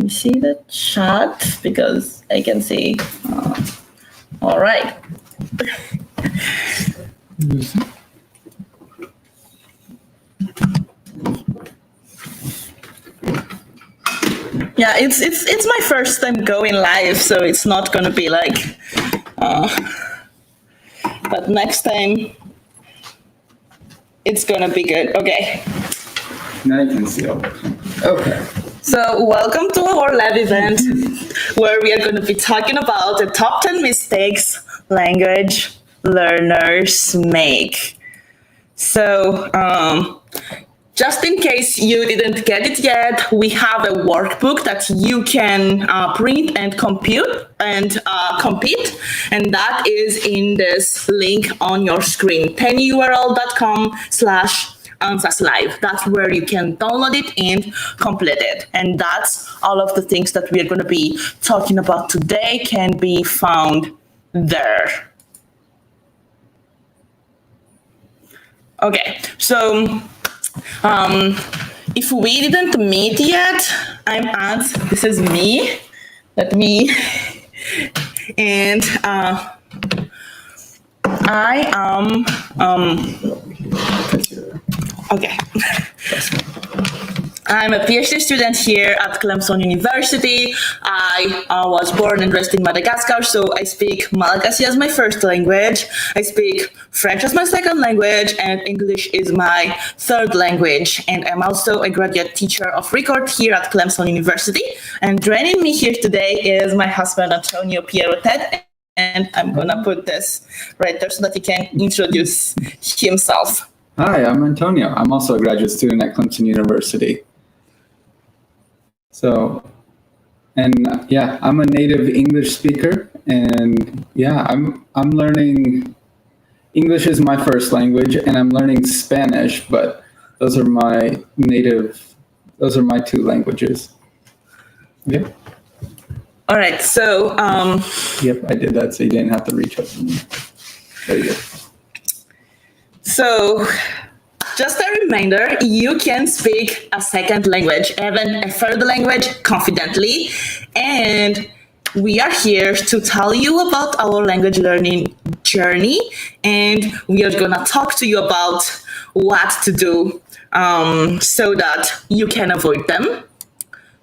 me see the chat because I can see. All right. Yeah, it's my first time going live, so it's not gonna be like. But next time, it's gonna be good. Okay. Now you can see all. Okay. So welcome to our lab event, where we are going to be talking about the top 10 mistakes language learners make. So just in case you didn't get it yet, we have a workbook that you can print and compute and compete, and that is in this link on your screen, tinyurl.com/ANSAS-live. That's where you can download it and complete it. And that's all of the things that we are going to be talking about today can be found there. Okay, so if we didn't meet yet, I'm Ant. This is me. Let me. And I am. Okay. I'm a PhD student here at Clemson University. I was born and raised in Madagascar, so I speak Malagasy as my first language. I speak French as my second language, and English is my third language. And I'm also a graduate teacher of record here at Clemson University. And joining me here today is my husband, Antonio Pierotet. And I'm gonna put this right there so that he can introduce himself. Hi, I'm Antonio. I'm also a graduate student at Clemson University. So, and yeah, I'm a native English speaker, and yeah, I'm learning. English is my first language, and I'm learning Spanish, but those are my two languages. Yep. All right, so yep, I did that so you didn't have to reach up to me. There you go. So, just a reminder, you can speak a second language, even a third language confidently. And we are here to tell you about our language learning journey. And we are gonna talk to you about what to do so that you can avoid them.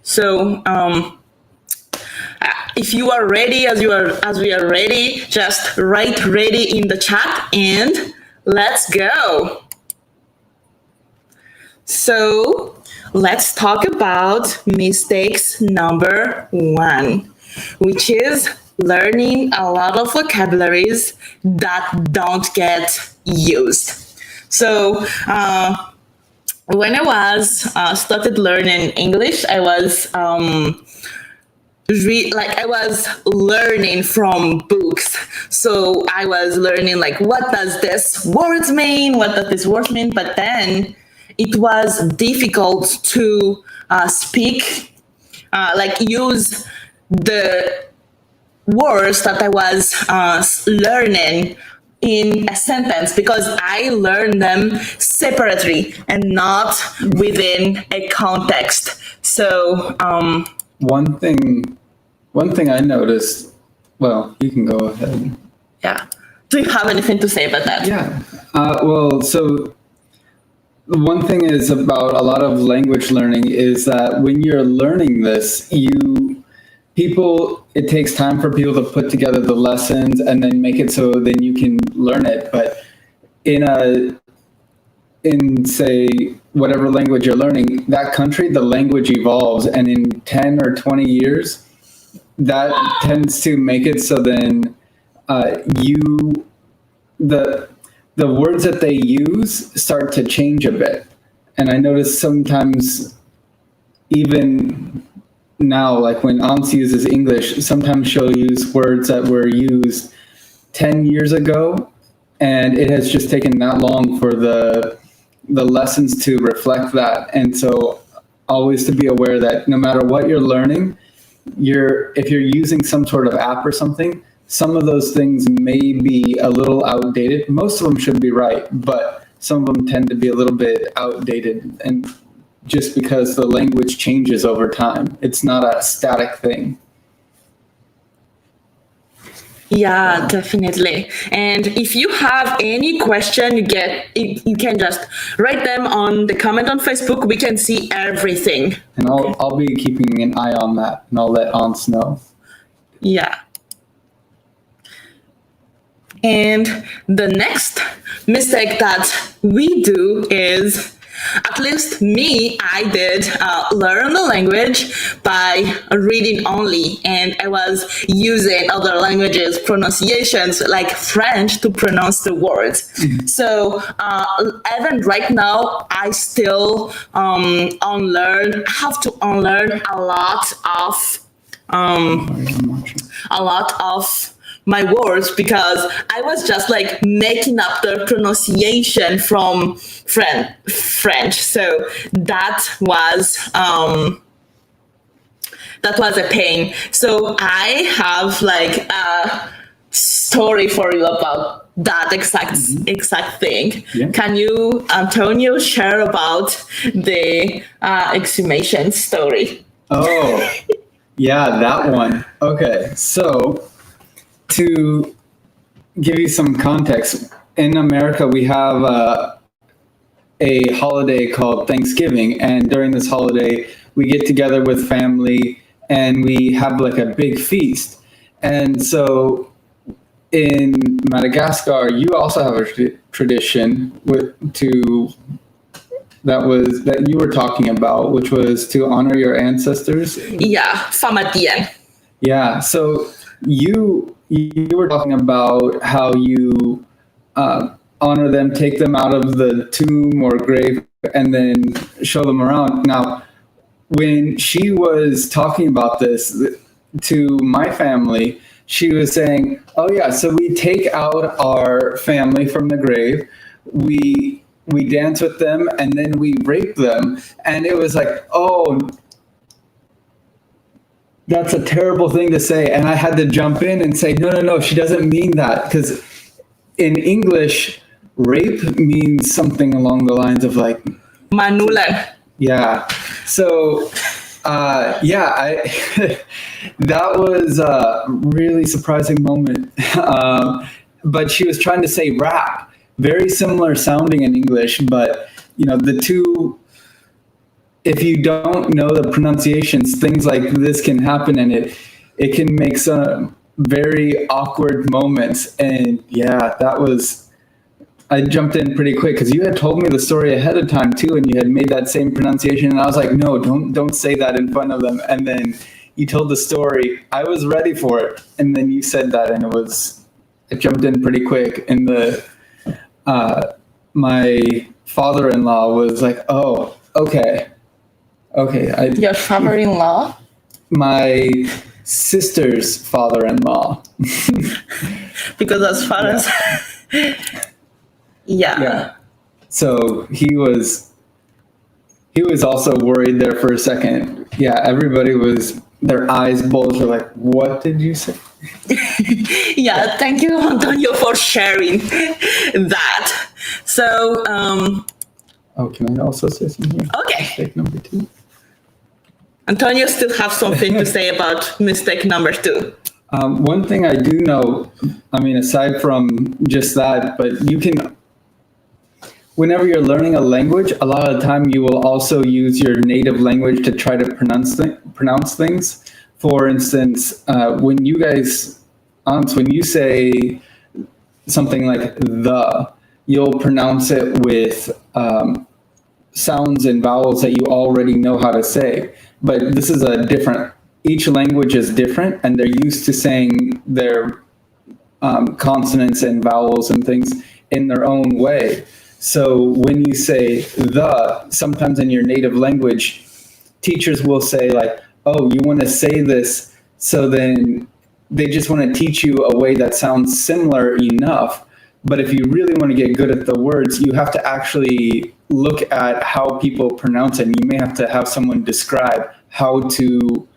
So, if you are ready, as we are ready, just write ready in the chat and let's go. So let's talk about mistakes number 1, which is learning a lot of vocabularies that don't get used. So when I was started learning English, I was I was learning from books. So I was learning like, what does this words mean? What does this word mean? But then it was difficult to speak, use the words that I was learning in a sentence, because I learned them separately and not within a context. So one thing I noticed, well, you can go ahead. Yeah. Do you have anything to say about that? Yeah. So one thing is about a lot of language learning is that when you're learning this, it takes time for people to put together the lessons and then make it so then you can learn it. But in say whatever language you're learning, that country, the language evolves, and in 10 or 20 years, that tends to make it so then the words that they use start to change a bit. And I notice sometimes, even now, like when Ans uses English, sometimes she'll use words that were used 10 years ago, and it has just taken that long for the lessons to reflect that. And so always to be aware that no matter what you're learning, if you're using some sort of app or something, some of those things may be a little outdated. Most of them should be right, but some of them tend to be a little bit outdated. And just because the language changes over time. It's not a static thing. Yeah, definitely. And if you have any question, you can just write them on the comment on Facebook. We can see everything. And I'll be keeping an eye on that, and I'll let Ans know. Yeah. And the next mistake that we do is, at least me, I did learn the language by reading only, and I was using other languages pronunciations like French to pronounce the words. So even right now, I still have to unlearn a lot of my words, because I was just like making up the pronunciation from French. So that was a pain. So I have like a story for you about that exact thing. Yeah. Can you, Antonio, share about the exhumation story? Oh, yeah, that one. Okay, so to give you some context, in America we have a holiday called Thanksgiving, and during this holiday we get together with family and we have like a big feast. And so in Madagascar, you also have a tradition that you were talking about, which was to honor your ancestors. Yeah, Famadian. Yeah, so you were talking about how you honor them, take them out of the tomb or grave, and then show them around. Now, when she was talking about this to my family, she was saying, "Oh yeah, so we take out our family from the grave, we dance with them, and then we rape them." And it was like, "Oh, that's a terrible thing to say." And I had to jump in and say, no, she doesn't mean that. Because in English, rape means something along the lines of like... Manulan. Yeah. So, that was a really surprising moment. But she was trying to say rap. Very similar sounding in English, but, the two... If you don't know the pronunciations, things like this can happen, and it can make some very awkward moments. And yeah, I jumped in pretty quick because you had told me the story ahead of time too, and you had made that same pronunciation, and I was like, no, don't say that in front of them. And then you told the story. I was ready for it, and then you said that, and I jumped in pretty quick. And my father-in-law was like, oh, okay. Your father-in-law? My sister's father-in-law. Because as far as... Yeah. So he was also worried there for a second. Yeah, everybody was, their eyes bulged. They're like, what did you say? Yeah, thank you, Antonio, for sharing that. So... can I also say something here? Okay. Mistake number 2. Antonio still have something to say about mistake number 2. One thing I do know, aside from just that, but you can, whenever you're learning a language, a lot of the time you will also use your native language to try to pronounce things. For instance, when you say something like the, you'll pronounce it with sounds and vowels that you already know how to say. But this is each language is different, and they're used to saying their consonants and vowels and things in their own way. So when you say the, sometimes in your native language, teachers will say like, oh, you want to say this, so then they just want to teach you a way that sounds similar enough. But if you really want to get good at the words, you have to actually look at how people pronounce it. And you may have to have someone describe how to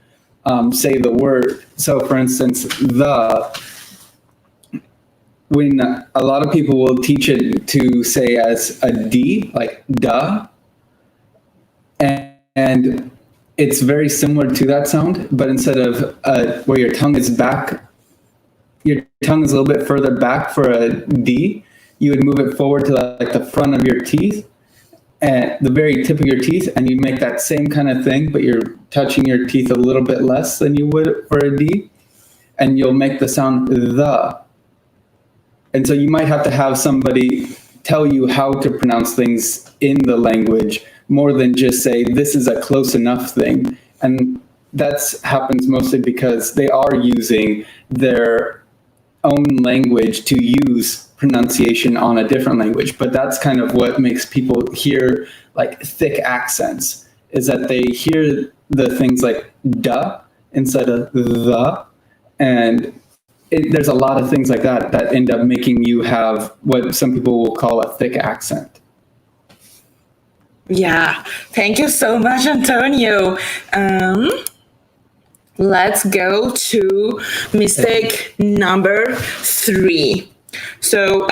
say the word. So for instance, when a lot of people will teach it to say as a D, like duh, and and it's very similar to that sound, but instead of where your tongue is back, your tongue is a little bit further back for a D, you would move it forward to like the front of your teeth, at the very tip of your teeth, and you make that same kind of thing, but you're touching your teeth a little bit less than you would for a D, and you'll make the sound the. And so you might have to have somebody tell you how to pronounce things in the language more than just say, this is a close enough thing. And that happens mostly because they are using their own language to use pronunciation on a different language. But that's kind of what makes people hear like thick accents, is that they hear the things like duh instead of the. And there's a lot of things like that that end up making you have what some people will call a thick accent. Yeah, thank you so much, Antonio. Let's go to mistake number 3. So,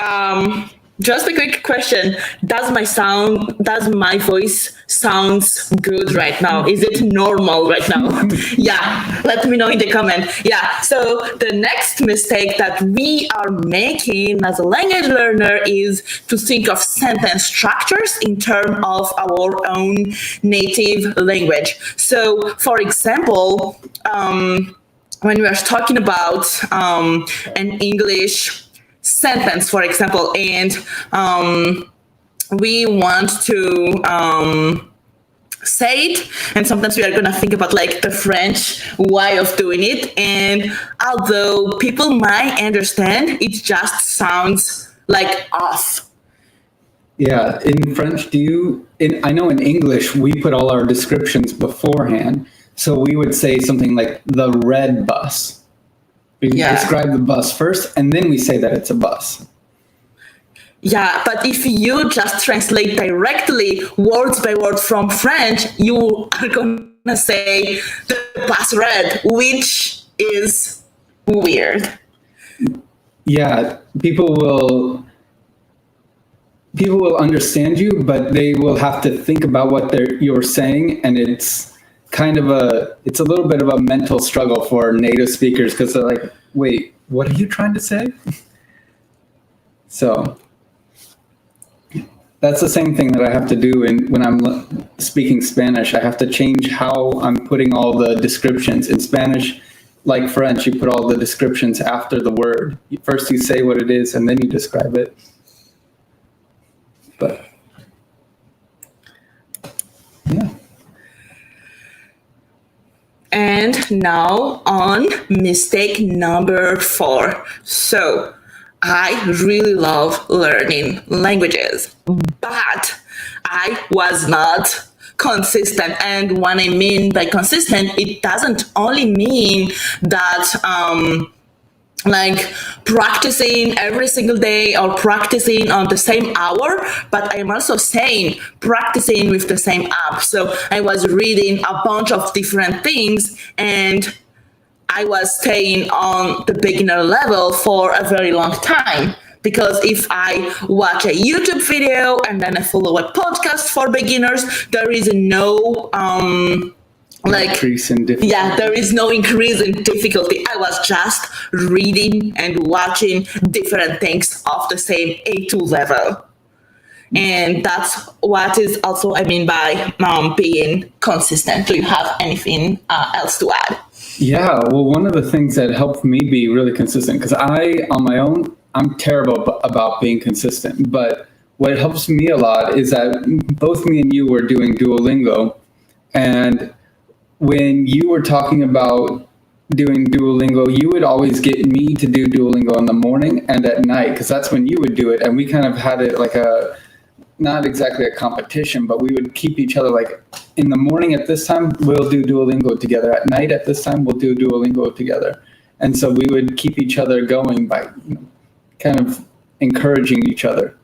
just a quick question. Does my voice sounds good right now? Is it normal right now? Yeah, let me know in the comment. Yeah, so the next mistake that we are making as a language learner is to think of sentence structures in terms of our own native language. So, for example, when we are talking about an English sentence, for example, and we want to say it, and sometimes we are going to think about like the French way of doing it, and although people might understand, it just sounds like off. Yeah, in French, I know in English, we put all our descriptions beforehand. So we would say something like the red bus. We describe the bus first, and then we say that it's a bus. Yeah, but if you just translate directly words by word from French, you are going to say the bus red, which is weird. Yeah, people will understand you, but they will have to think about what you're saying, and it's kind of it's a little bit of a mental struggle for native speakers, because they're like, wait, what are you trying to say? So that's the same thing that I have to do when I'm speaking Spanish. I have to change how I'm putting all the descriptions. In Spanish, like French, you put all the descriptions after the word. First you say what it is, and then you describe it. But yeah. And now on mistake number 4. So I really love learning languages, but I was not consistent. And what I mean by consistent, it doesn't only mean that like practicing every single day or practicing on the same hour, but I'm also saying practicing with the same app. So I was reading a bunch of different things, and I was staying on the beginner level for a very long time. Because if I watch a YouTube video and then I follow a podcast for beginners, there is no increase in difficulty. Yeah, there is no increase in difficulty. I was just reading and watching different things of the same A2 level. And that's what is also I mean by being consistent. Do you have anything else to add? Yeah, well, one of the things that helped me be really consistent, because on my own, I'm terrible about being consistent. But what helps me a lot is that both me and you were doing Duolingo, and when you were talking about doing Duolingo, you would always get me to do Duolingo in the morning and at night, because that's when you would do it. And we kind of had it like not exactly a competition, but we would keep each other like, in the morning at this time, we'll do Duolingo together. At night at this time, we'll do Duolingo together. And so we would keep each other going by kind of encouraging each other.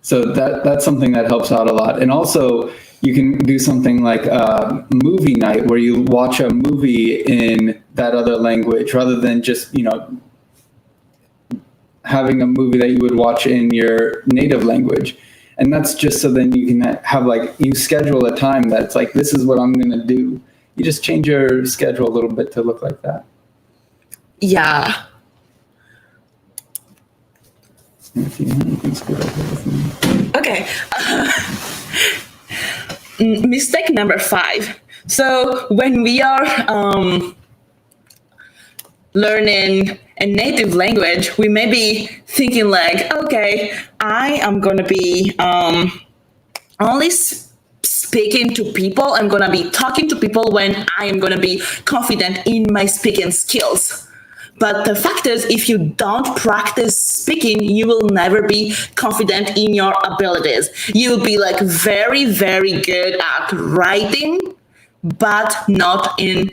So that's something that helps out a lot. And also, you can do something like a movie night where you watch a movie in that other language rather than just, having a movie that you would watch in your native language. And that's just so then you can have like, you schedule a time that's like, this is what I'm going to do. You just change your schedule a little bit to look like that. Yeah. Okay. Mistake number 5. So when we are learning a native language, we may be thinking like, okay, I am going to be only speaking to people. I'm going to be talking to people when I am going to be confident in my speaking skills. But the fact is, if you don't practice speaking, you will never be confident in your abilities. You'll be like very, very good at writing, but not in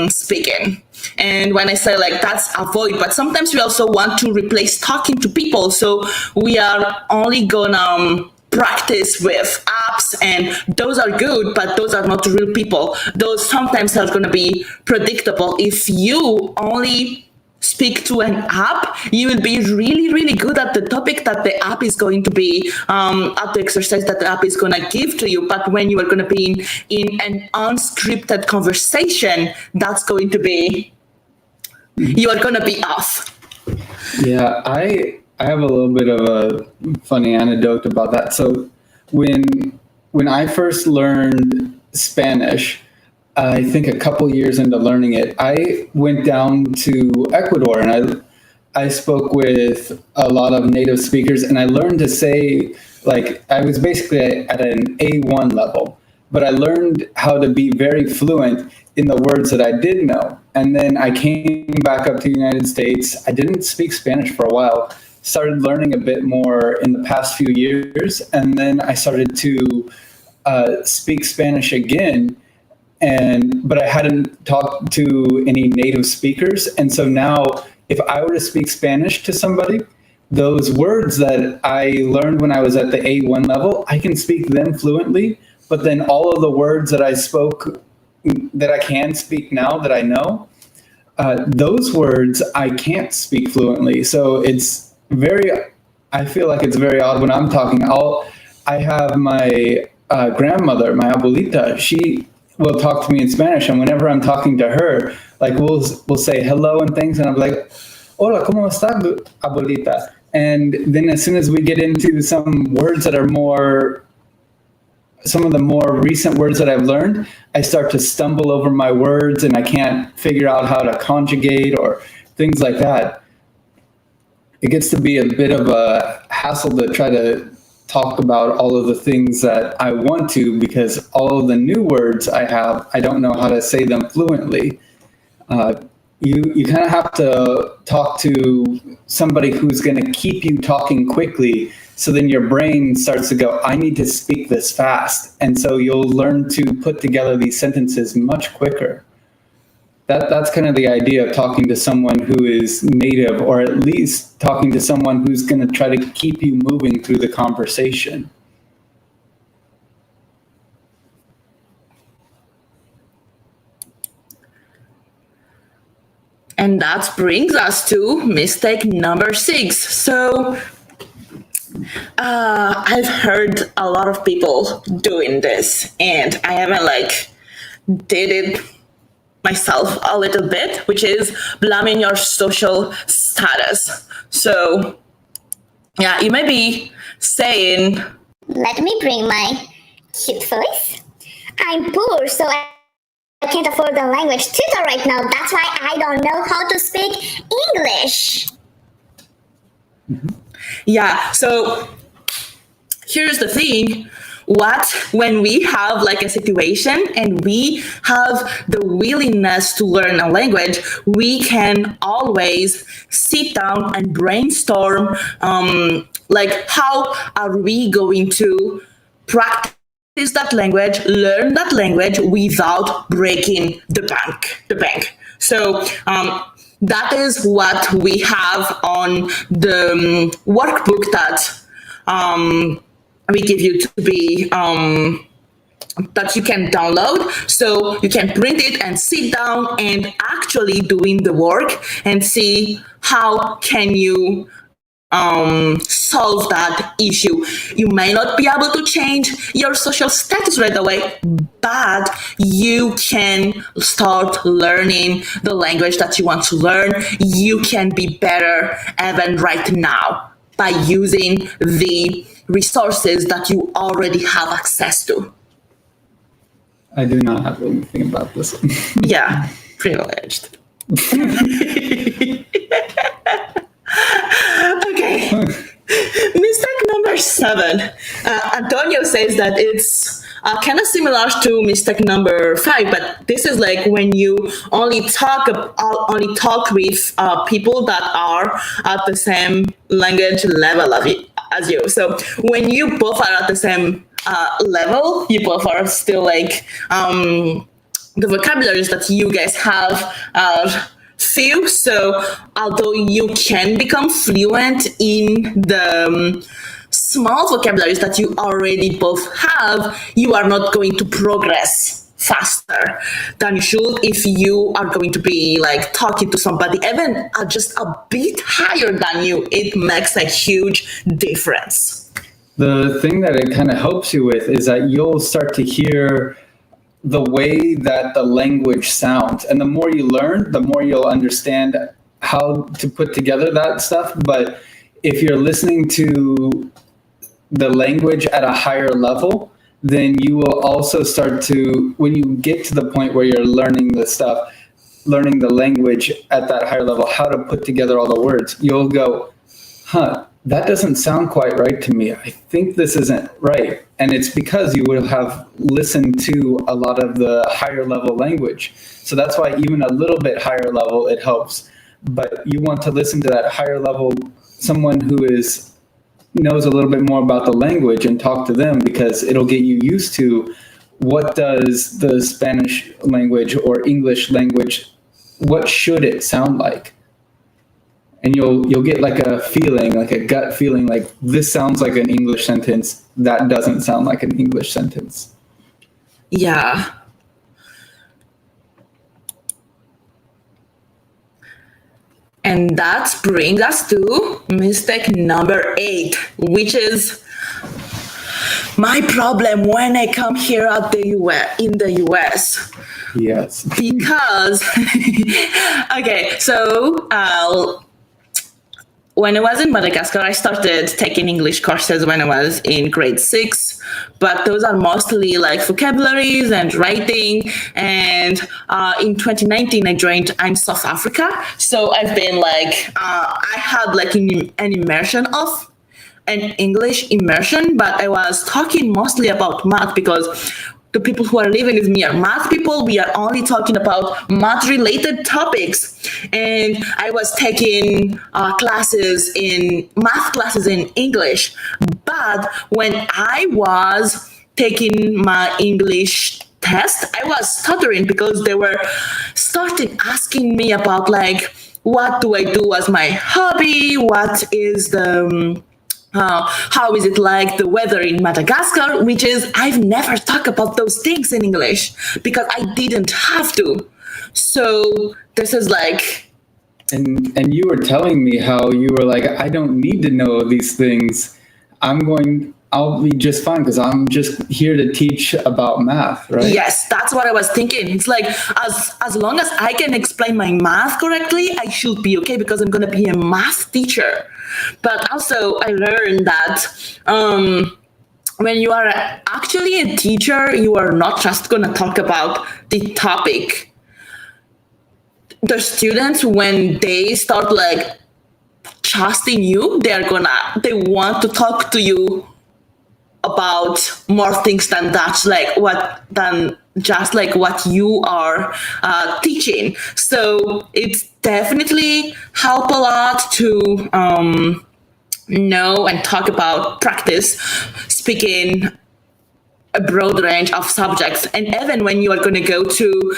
speaking. And when I say like that's avoid, but sometimes we also want to replace talking to people. So we are only gonna practice with apps, and those are good, but those are not real people. Those sometimes are gonna be predictable. If you only speak to an app, you will be really, really good at the topic that the app is going to be, at the exercise that the app is going to give to you. But when you are going to be in an unscripted conversation, that's going to be, you are going to be off. Yeah, I have a little bit of a funny anecdote about that. So when I first learned Spanish, I think a couple years into learning it, I went down to Ecuador and I spoke with a lot of native speakers, and I learned to say, like, I was basically at an A1 level, but I learned how to be very fluent in the words that I did know. And then I came back up to the United States. I didn't speak Spanish for a while, started learning a bit more in the past few years, and then I started to speak Spanish again. But I hadn't talked to any native speakers. And so now if I were to speak Spanish to somebody, those words that I learned when I was at the A1 level, I can speak them fluently. But then all of the words that I spoke, that I can speak now that I know, those words I can't speak fluently. So I feel like it's very odd when I'm talking. I have my grandmother, my abuelita, she will talk to me in Spanish, and whenever I'm talking to her, like we'll say hello and things, and I'm like, "Hola, cómo está, abuelita?" And then as soon as we get into some words that are some of the more recent words that I've learned, I start to stumble over my words, and I can't figure out how to conjugate or things like that. It gets to be a bit of a hassle to try to talk about all of the things that I want to, because all of the new words I have, I don't know how to say them fluently. You kind of have to talk to somebody who's going to keep you talking quickly, so then your brain starts to go, I need to speak this fast. And so you'll learn to put together these sentences much quicker. That's kind of the idea of talking to someone who is native, or at least talking to someone who's going to try to keep you moving through the conversation. And that brings us to mistake number 6. So I've heard a lot of people doing this, and I haven't did it myself a little bit, which is blaming your social status. So yeah, you may be saying, let me bring my cute voice. I'm poor, so I can't afford a language tutor right now. That's why I don't know how to speak English. Mm-hmm. Yeah, so here's the thing. When we have a situation and we have the willingness to learn a language, we can always sit down and brainstorm, how are we going to practice that language, learn that language without breaking the bank. So that is what we have on the workbook that we give you to be that you can download, so you can print it and sit down and actually doing the work and see how can you solve that issue. You may not be able to change your social status right away, but you can start learning the language that you want to learn. You can be better even right now by using the resources that you already have access to. I do not have anything about this. Yeah, privileged. Okay. Mistake number 7. Antonio says that it's kind of similar to mistake number 5, but this is like when you only talk with people that are at the same language level as you. So when you both are at the same level, you both are still like the vocabularies that you guys have are few. So although you can become fluent in the small vocabularies that you already both have, you are not going to progress faster than you should if you are going to be like talking to somebody even just a bit higher than you. It makes a huge difference. The thing that it kind of helps you with is that you'll start to hear the way that the language sounds. And the more you learn, the more you'll understand how to put together that stuff. But if you're listening to the language at a higher level, then you will also start to, when you get to the point where you're learning the stuff, learning the language at that higher level, how to put together all the words, you'll go, that doesn't sound quite right to me. I think this isn't right. And it's because you would have listened to a lot of the higher level language. So that's why even a little bit higher level, it helps. But you want to listen to that higher level, someone who knows a little bit more about the language, and talk to them, because it'll get you used to what does the Spanish language or English language, what should it sound like? And you'll get like a feeling, like a gut feeling, like this sounds like an English sentence. That doesn't sound like an English sentence. Yeah. And that brings us to mistake number 8, which is my problem when I come here in the US. Yes. Because, okay, so when I was in Madagascar, I started taking English courses when I was in grade 6, but those are mostly like vocabularies and writing. And in 2019, I joined I'm South Africa. So I've been like, I had like an immersion of an English immersion, but I was talking mostly about math because the people who are living with me are math people. We are only talking about math-related topics. And I was taking math classes in English. But when I was taking my English test, I was stuttering because they were starting asking me about like, what do I do as my hobby? What is the... how is it like the weather in Madagascar, which is, I've never talked about those things in English because I didn't have to. So this is like... And you were telling me how you were like, I don't need to know these things. I'll be just fine because I'm just here to teach about math, right? Yes, that's what I was thinking. It's like, as long as I can explain my math correctly, I should be okay because I'm going to be a math teacher. But also I learned that when you are actually a teacher, you are not just going to talk about the topic. The students, when they start like trusting you, they want to talk to you about more things than just like what you are teaching. So it's definitely help a lot to know and talk about practice speaking a broad range of subjects. And even when you are going to go to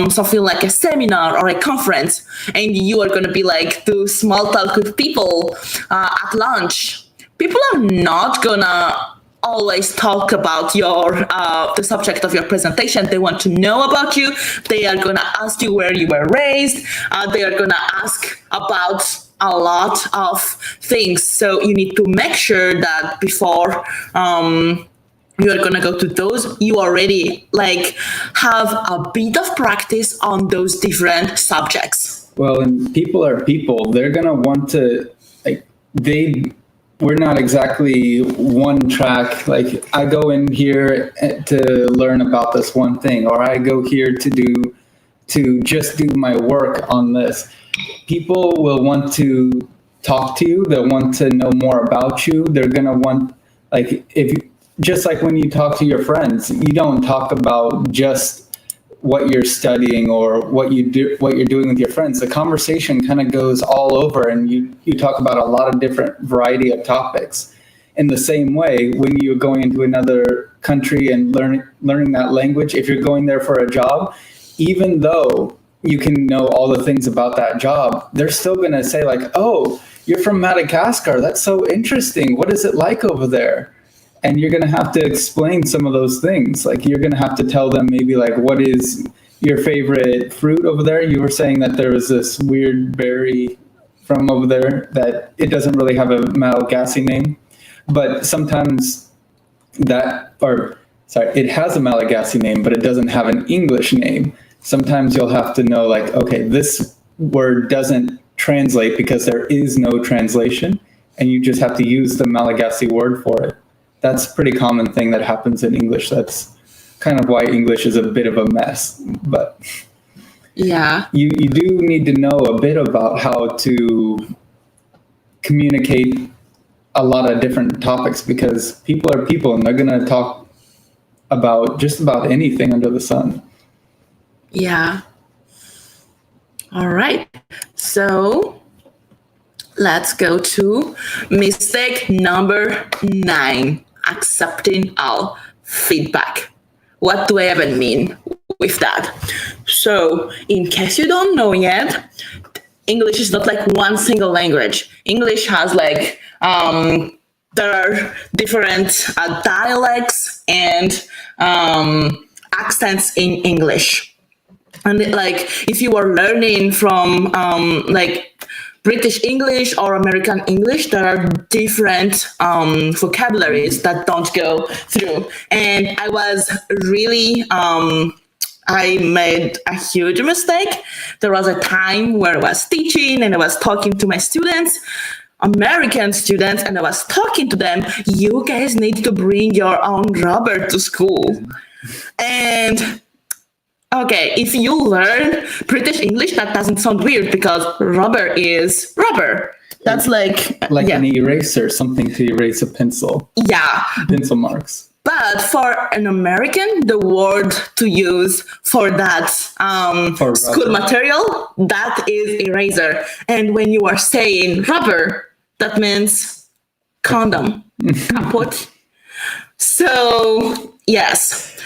something like a seminar or a conference, and you are going to be like do small talk with people at lunch, people are not gonna always talk about the subject of your presentation. They want to know about you. They are gonna ask you where you were raised. They are gonna ask about a lot of things. So you need to make sure that before you're gonna go to those, you already like have a bit of practice on those different subjects. Well, and people are people. They're gonna want to we're not exactly one track. Like I go in here to learn about this one thing, or I go here to just do my work on this. People will want to talk to you. They'll want to know more about you. They're gonna want, like, just like when you talk to your friends, you don't talk about just what you're studying or what you're doing with your friends. The conversation kind of goes all over, and you talk about a lot of different variety of topics. In the same way, when you're going into another country and learning that language, if you're going there for a job, even though you can know all the things about that job, they're still going to say like, oh, you're from Madagascar. That's so interesting. What is it like over there? And you're going to have to explain some of those things. Like you're going to have to tell them maybe like, what is your favorite fruit over there? You were saying that there was this weird berry from over there that it doesn't really have a Malagasy name, but sometimes it has a Malagasy name, but it doesn't have an English name. Sometimes you'll have to know like, okay, this word doesn't translate because there is no translation, and you just have to use the Malagasy word for it. That's a pretty common thing that happens in English. That's kind of why English is a bit of a mess. But yeah, you do need to know a bit about how to communicate a lot of different topics, because people are people and they're going to talk about just about anything under the sun. Yeah. All right. So let's go to mistake number 9, accepting all feedback. What do I even mean with that? So in case you don't know yet, English is not like one single language. English has like, there are different dialects and accents in English. And like, if you are learning from like British English or American English, there are different vocabularies that don't go through. And I was really, I made a huge mistake. There was a time where I was teaching and I was talking to my students, American students, and I was talking to them, you guys need to bring your own rubber to school. And okay, if you learn British English, that doesn't sound weird because rubber is rubber. That's like an eraser, something to erase a pencil. Yeah. Pencil marks. But for an American, the word to use for that school material, that is eraser. And when you are saying rubber, that means condom, kaput. So, yes.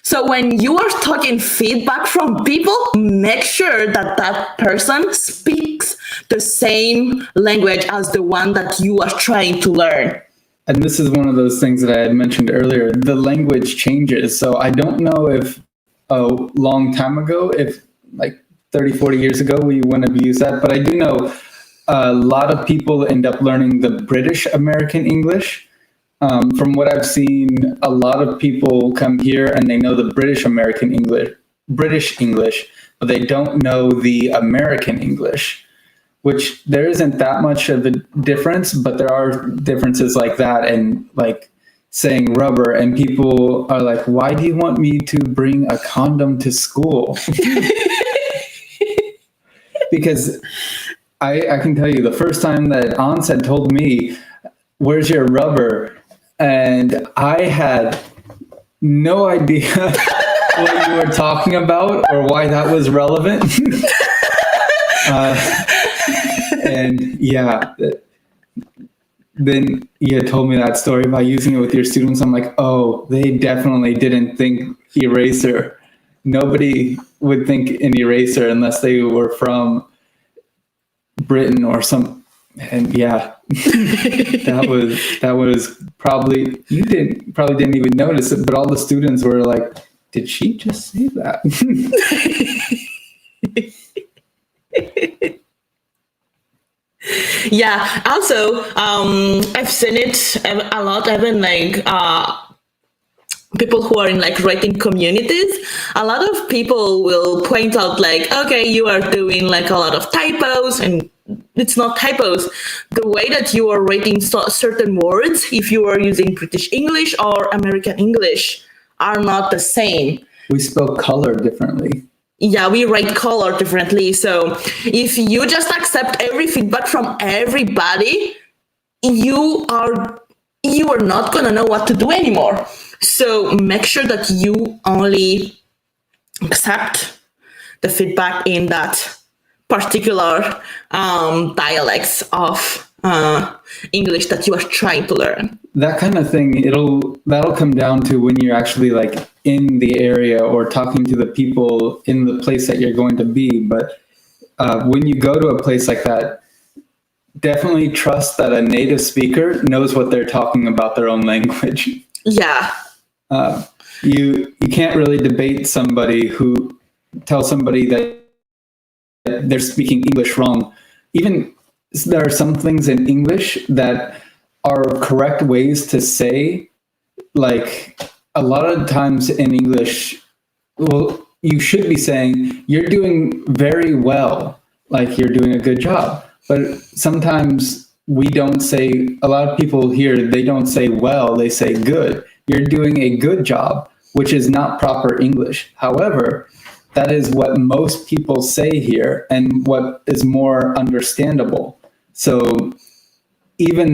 So when you are talking feedback from people, make sure that that person speaks the same language as the one that you are trying to learn. And this is one of those things that I had mentioned earlier. The language changes. So I don't know if a long time ago, if like 30, 40 years ago, we wouldn't have used that. But I do know a lot of people end up learning the British American English. From what I've seen, a lot of people come here and they know the British English, but they don't know the American English, which there isn't that much of a difference, but there are differences like that. And like saying rubber, and people are like, why do you want me to bring a condom to school? Because I can tell you, the first time that Ans had told me, where's your rubber? And I had no idea what you were talking about or why that was relevant. And yeah, then you had told me that story about using it with your students. I'm like, oh, they definitely didn't think eraser. Nobody would think an eraser unless they were from Britain or some. And yeah, that was probably, you probably didn't even notice it, but all the students were like, did she just say that? Yeah. Also, I've seen it a lot. Even like people who are in like writing communities, a lot of people will point out like, okay, you are doing like a lot of typos, and it's not typos. The way that you are writing certain words, if you are using British English or American English, are not the same. We spell color differently. Yeah, we write color differently. So if you just accept every feedback from everybody, you are not gonna know what to do anymore. So make sure that you only accept the feedback in that particular dialects of English that you are trying to learn. That kind of thing, that'll come down to when you're actually like in the area or talking to the people in the place that you're going to be. But when you go to a place like that, definitely trust that a native speaker knows what they're talking about their own language. Yeah. You can't really debate somebody who tells somebody that they're speaking English wrong. Even there are some things in English that are correct ways to say. Like a lot of times in English, well, you should be saying you're doing very well, like you're doing a good job. But sometimes we don't say, a lot of people here, they don't say well, they say good. You're doing a good job, which is not proper English. However, that is what most people say here and what is more understandable. So even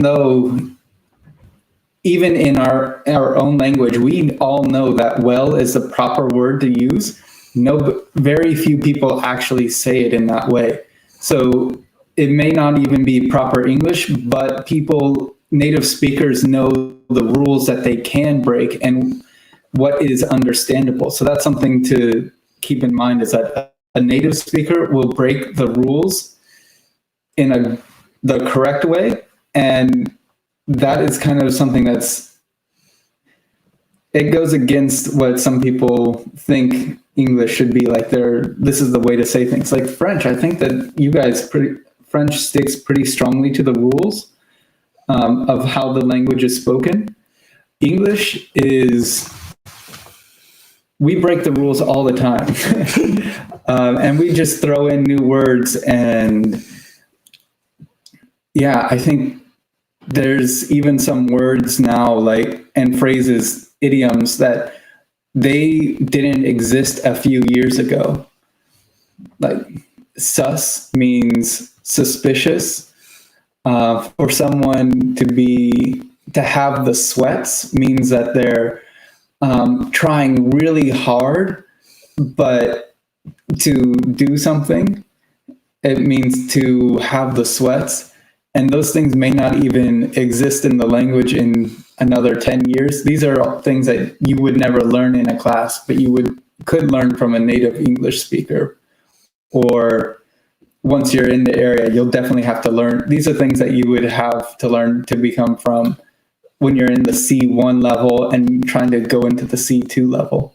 in our own language, we all know that well is the proper word to use. Very few people actually say it in that way. So it may not even be proper English, but native speakers know the rules that they can break and what is understandable. So that's something to keep in mind, is that a native speaker will break the rules in the correct way. And that is kind of something it goes against what some people think English should be like. This is the way to say things. Like French, I think that you guys French sticks pretty strongly to the rules of how the language is spoken. English we break the rules all the time. And we just throw in new words. And yeah, I think there's even some words now, like, and phrases, idioms, that they didn't exist a few years ago. Like sus means suspicious. For someone to have the sweats means that they're trying really hard, but to do something, it means to have the sweats. And those things may not even exist in the language in another 10 years. These are things that you would never learn in a class, but you could learn from a native English speaker. Or once you're in the area, you'll definitely have to learn. These are things that you would have to learn to become from when you're in the C1 level and trying to go into the C2 level.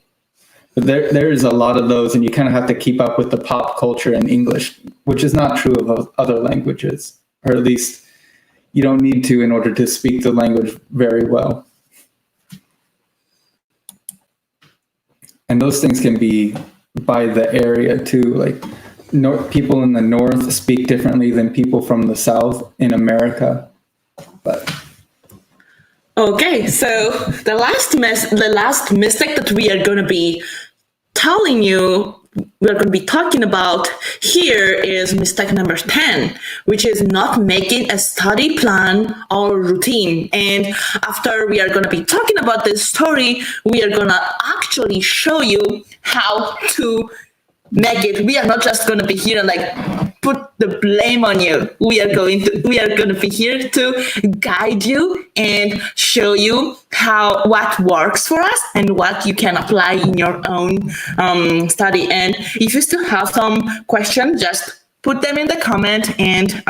But there is a lot of those, and you kind of have to keep up with the pop culture in English, which is not true of other languages. Or at least you don't need to in order to speak the language very well. And those things can be by the area too. Like people in the north speak differently than people from the south in America. But okay, so the last mistake that we are going to be telling you, we're going to be talking about here, is mistake number 10, which is not making a study plan or routine. And after we are going to be talking about this story, we are going to actually show you how to make it. We are not just going to be here and like put the blame on you. We are going to be here to guide you and show you what works for us and what you can apply in your own study. And if you still have some questions, just put them in the comment, and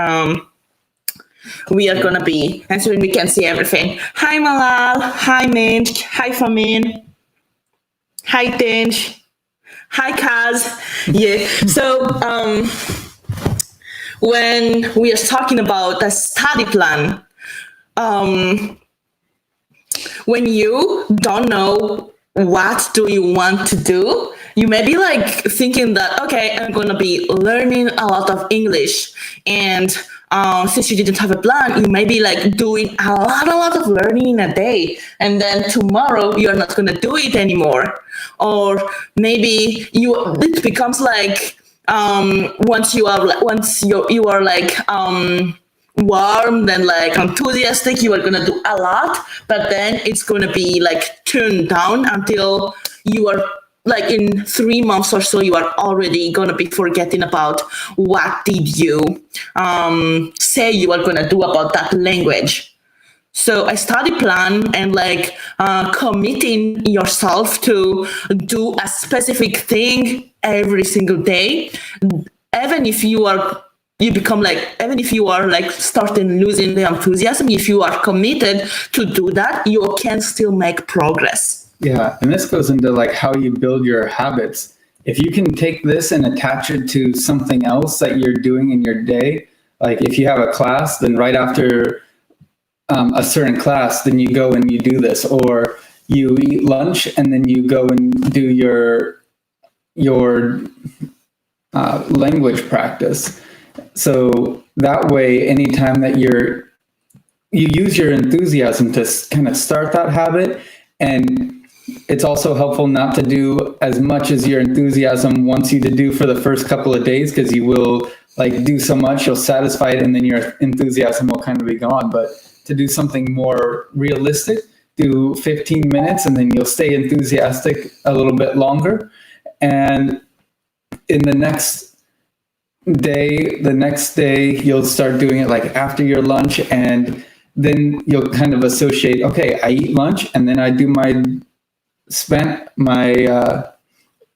we are going to be answering. We can see everything. Hi Malal, hi Minj, hi Famin, hi Tinj, hi Kaz. Yeah, so when we are talking about a study plan, when you don't know what do you want to do, you may be like thinking that, okay, I'm going to be learning a lot of English. And since you didn't have a plan, you may be like doing a lot of learning in a day. And then tomorrow you're not going to do it anymore. Or maybe it becomes like, once you are like warm and like enthusiastic, you are gonna do a lot, but then it's gonna be like turned down until you are like in 3 months or so, you are already gonna be forgetting about what did you say you are gonna do about that language. So a study plan and like committing yourself to do a specific thing every single day, even if you are like starting losing the enthusiasm, if you are committed to do that, you can still make progress. Yeah, and this goes into like how you build your habits. If you can take this and attach it to something else that you're doing in your day, like if you have a class, then right after a certain class, then you go and you do this, or you eat lunch and then you go and do your language practice. So that way, anytime that you use your enthusiasm to kind of start that habit, and it's also helpful not to do as much as your enthusiasm wants you to do for the first couple of days, because you will like do so much, you'll satisfy it, and then your enthusiasm will kind of be gone. But to do something more realistic, do 15 minutes, and then you'll stay enthusiastic a little bit longer. And in the next day, you'll start doing it like after your lunch, and then you'll kind of associate, okay, I eat lunch and then I do my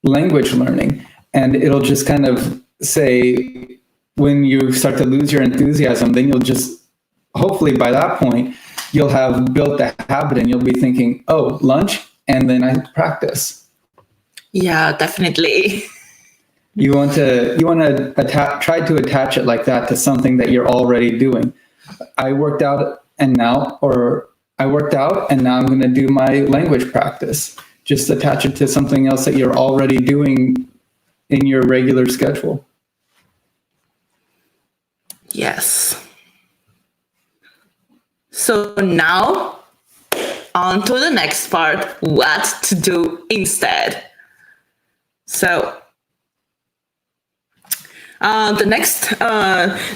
language learning. And it'll just kind of say, when you start to lose your enthusiasm, then you'll just, hopefully by that point, you'll have built the habit and you'll be thinking, oh, lunch, and then I practice. Yeah, definitely. You want to try to attach it like that to something that you're already doing. I worked out and now I'm going to do my language practice. Just attach it to something else that you're already doing in your regular schedule. Yes. So now on to the next part, what to do instead. So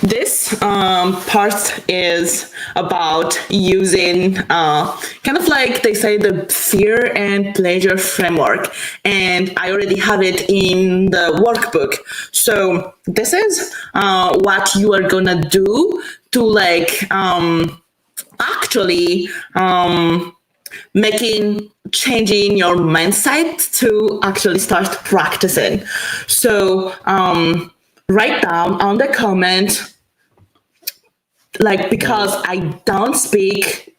this part is about using kind of like they say the fear and pleasure framework, and I already have it in the workbook. So this is what you are gonna do to like actually changing your mindset to actually start practicing. So write down on the comment, like, because I don't speak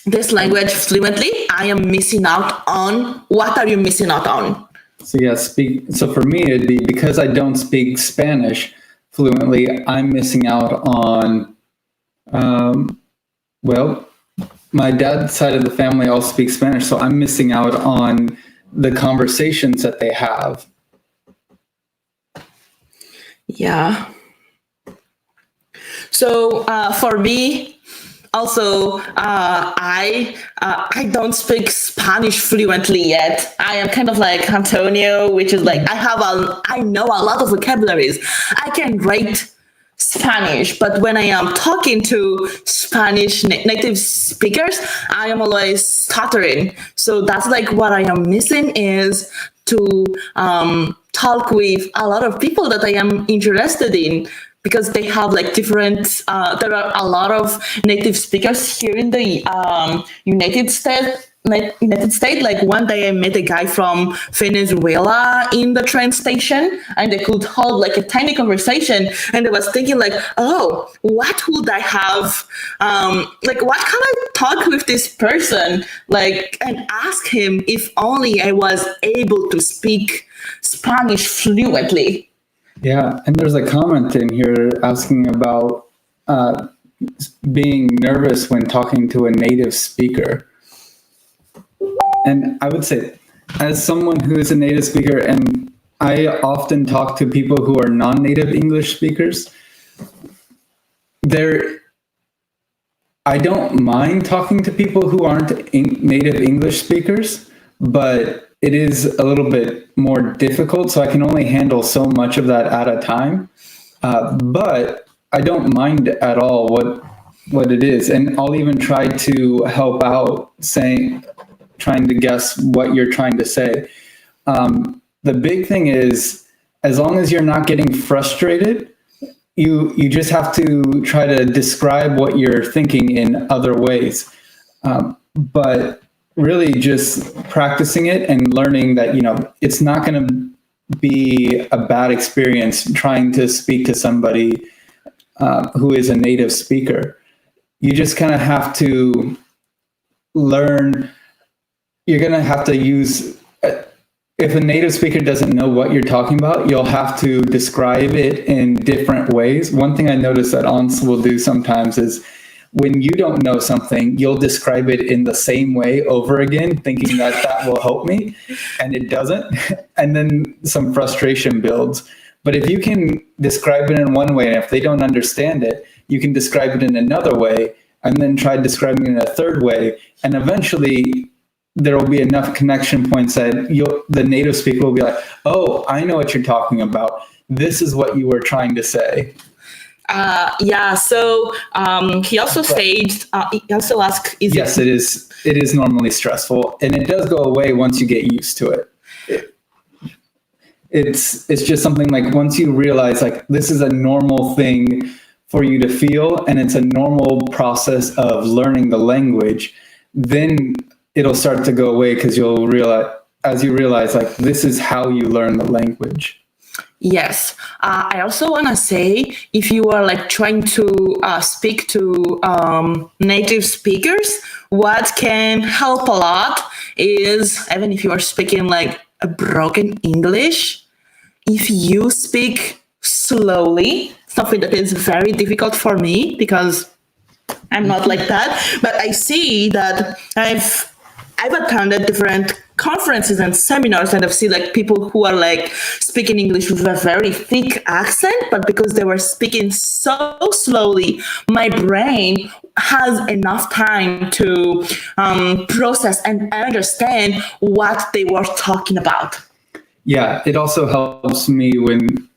this language fluently, I am missing out on. What are you missing out on? So yeah, so for me, it'd be because I don't speak Spanish fluently, I'm missing out on, well, my dad's side of the family all speaks Spanish, so I'm missing out on the conversations that they have. Yeah. So for me, also, I don't speak Spanish fluently yet. I am kind of like Antonio, which is like I know a lot of vocabularies. I can write Spanish, but when I am talking to Spanish native speakers, I am always stuttering. So that's like what I am missing, is to talk with a lot of people that I am interested in, because they have like different, there are a lot of native speakers here in the United States. Like one day I met a guy from Venezuela in the train station, and they could hold like a tiny conversation, and I was thinking like, oh, what would I have, like what can I talk with this person, like, and ask him if only I was able to speak Spanish fluently. Yeah, and there's a comment in here asking about being nervous when talking to a native speaker. And I would say, as someone who is a native speaker, and I often talk to people who are non-native English speakers, I don't mind talking to people who aren't native English speakers, but it is a little bit more difficult. So I can only handle so much of that at a time. But I don't mind at all what it is. And I'll even try to help out trying to guess what you're trying to say. The big thing is, as long as you're not getting frustrated, you just have to try to describe what you're thinking in other ways. But really just practicing it and learning that, it's not going to be a bad experience trying to speak to somebody who is a native speaker. You just kind of have to learn. You're going to have to use, if a native speaker doesn't know what you're talking about, you'll have to describe it in different ways. One thing I notice that Ans will do sometimes is when you don't know something, you'll describe it in the same way over again, thinking that will help me, and it doesn't. And then some frustration builds. But if you can describe it in one way, and if they don't understand it, you can describe it in another way, and then try describing it in a third way. And eventually, there will be enough connection points that the native speaker will be like, oh, I know what you're talking about. This is what you were trying to say. So he also he also asked, yes, it is normally stressful, and it does go away once you get used to it. It's just something like once you realize like this is a normal thing for you to feel, and it's a normal process of learning the language, then it'll start to go away because you'll realize like this is how you learn the language. Yes. I also want to say, if you are like trying to speak to native speakers, what can help a lot is, even if you are speaking like a broken English, if you speak slowly, something that is very difficult for me because I'm not like that, but I see that I've attended different conferences and seminars, and I've seen like people who are like speaking English with a very thick accent, but because they were speaking so slowly, my brain has enough time to process and understand what they were talking about. Yeah, it also helps me when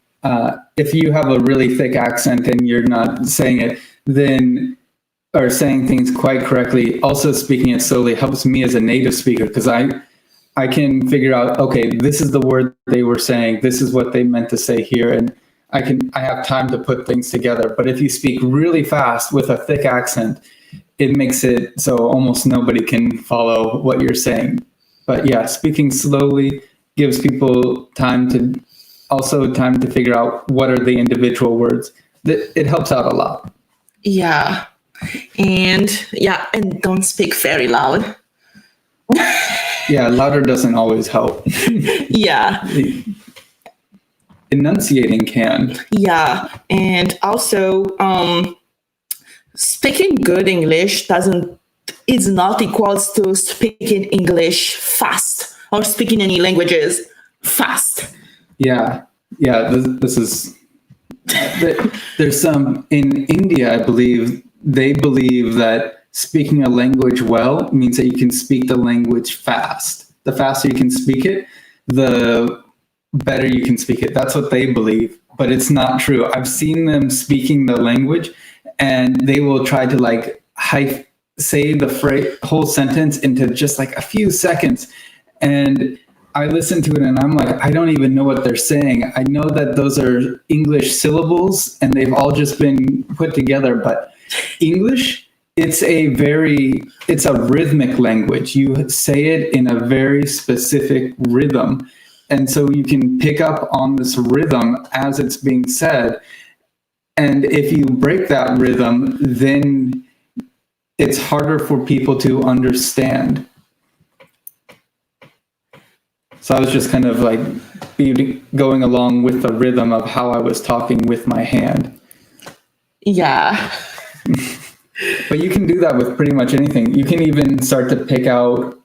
if you have a really thick accent and you're not saying it, or saying things quite correctly, also speaking it slowly helps me as a native speaker because I can figure out, okay, this is the word they were saying, this is what they meant to say here, and I have time to put things together. But if you speak really fast with a thick accent, it makes it so almost nobody can follow what you're saying. But yeah, speaking slowly gives people time to figure out what are the individual words. It helps out a lot. Yeah. And don't speak very loud. Yeah, louder doesn't always help. Yeah. Enunciating can. Yeah. And also, speaking good English is not equals to speaking English fast or speaking any languages fast. Yeah. This is. There's some in India, I believe. They believe that speaking a language well means that you can speak the language fast. The faster you can speak it, the better you can speak it. That's what they believe, but it's not true. I've seen them speaking the language and they will try to say the whole sentence into just like a few seconds. And I listen to it and I'm like, I don't even know what they're saying. I know that those are English syllables and they've all just been put together, but English, it's a rhythmic language. You say it in a very specific rhythm. And so you can pick up on this rhythm as it's being said. And if you break that rhythm, then it's harder for people to understand. So I was just kind of like going along with the rhythm of how I was talking with my hand. Yeah. But you can do that with pretty much anything. You can even start to pick out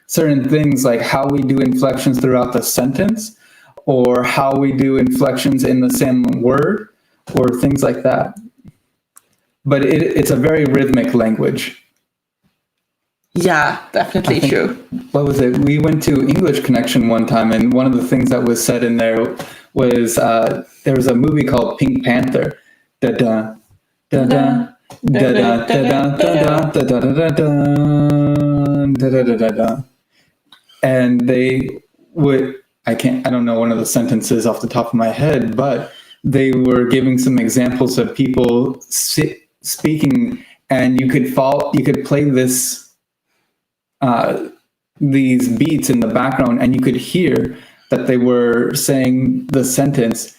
certain things like how we do inflections throughout the sentence, or how we do inflections in the same word, or things like that. But it's a very rhythmic language. Yeah, definitely true. What was it? We went to English Connection one time, and one of the things that was said in there was there was a movie called Pink Panther. Da da da da da da da da da da da da da da da. And they would, I don't know one of the sentences off the top of my head, but they were giving some examples of people speaking, and you could play these beats in the background, and you could hear that they were saying the sentence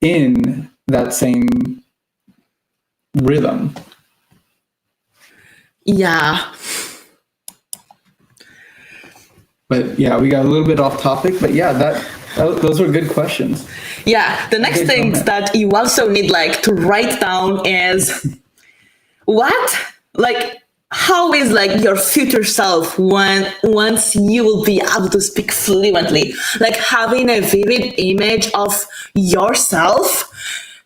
in that same rhythm. Yeah. But yeah, we got a little bit off topic, but yeah, those were good questions. Yeah, the next thing that you also need like to write down is how is like your future self once you will be able to speak fluently, like having a vivid image of yourself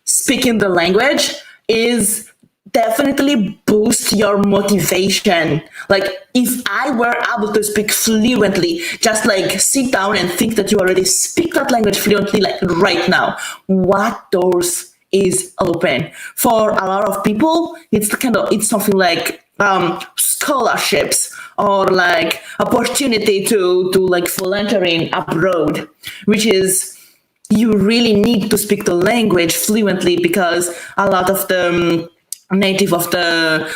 speaking the language is definitely boost your motivation. Like if I were able to speak fluently, just like sit down and think that you already speak that language fluently, like right now, what doors is open for a lot of people. It's something like scholarships or like opportunity to like volunteering abroad, which is you really need to speak the language fluently because a lot of the native of the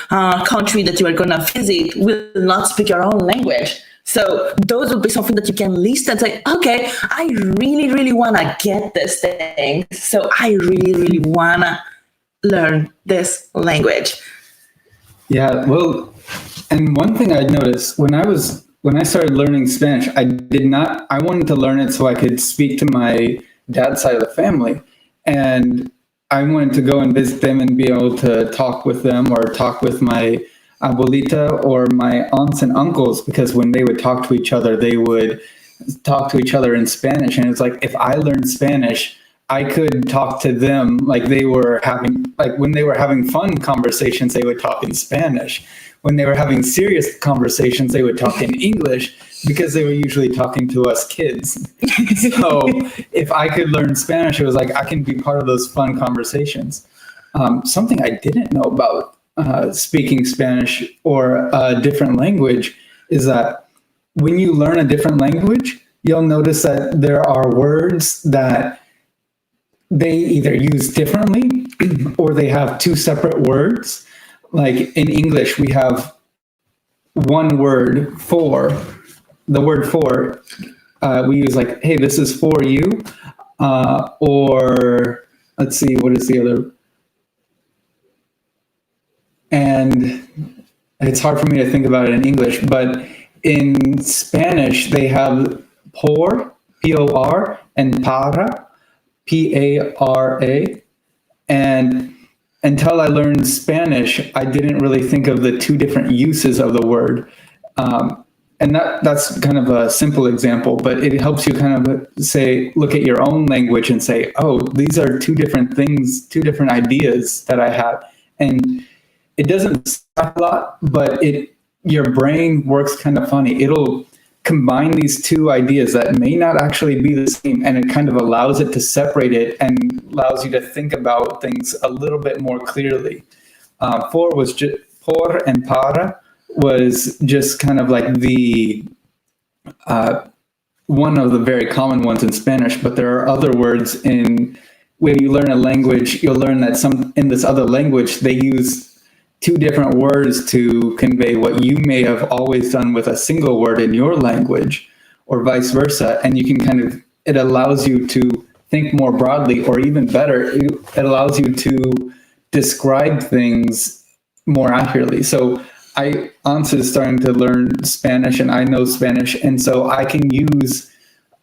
country that you are going to visit will not speak your own language. So those would be something that you can list and say, okay, I really, really want to get this thing. So I really, really want to learn this language. Yeah, well, and one thing I noticed when I started learning Spanish, I wanted to learn it so I could speak to my dad's side of the family. And I wanted to go and visit them and be able to talk with them or talk with my abuelita or my aunts and uncles, because when they would talk to each other, they would talk to each other in Spanish. And it's like, if I learned Spanish, I could talk to them like when they were having fun conversations, they would talk in Spanish. When they were having serious conversations, they would talk in English because they were usually talking to us kids. So if I could learn Spanish, it was like I can be part of those fun conversations. Something I didn't know about speaking Spanish or a different language is that when you learn a different language, you'll notice that there are words that they either use differently or they have two separate words. Like in English, we have one word for. The word for, we use like, hey, this is for you. Or let's see, what is the other? And it's hard for me to think about it in English, but in Spanish, they have por, P-O-R, and para, P-A-R-A. And until I learned Spanish, I didn't really think of the two different uses of the word. And that's kind of a simple example, but it helps you kind of look at your own language and say, oh, these are two different things, two different ideas that I have. And it doesn't sound a lot, but your brain works kind of funny. It'll combine these two ideas that may not actually be the same, and it kind of allows it to separate it and allows you to think about things a little bit more clearly. Por and para was just kind of like the one of the very common ones in Spanish, but there are other words when you learn a language, you'll learn that in this other language, they use two different words to convey what you may have always done with a single word in your language, or vice versa. And you can it allows you to think more broadly, or even better, it allows you to describe things more accurately. So Ans is starting to learn Spanish, and I know Spanish, and so I can use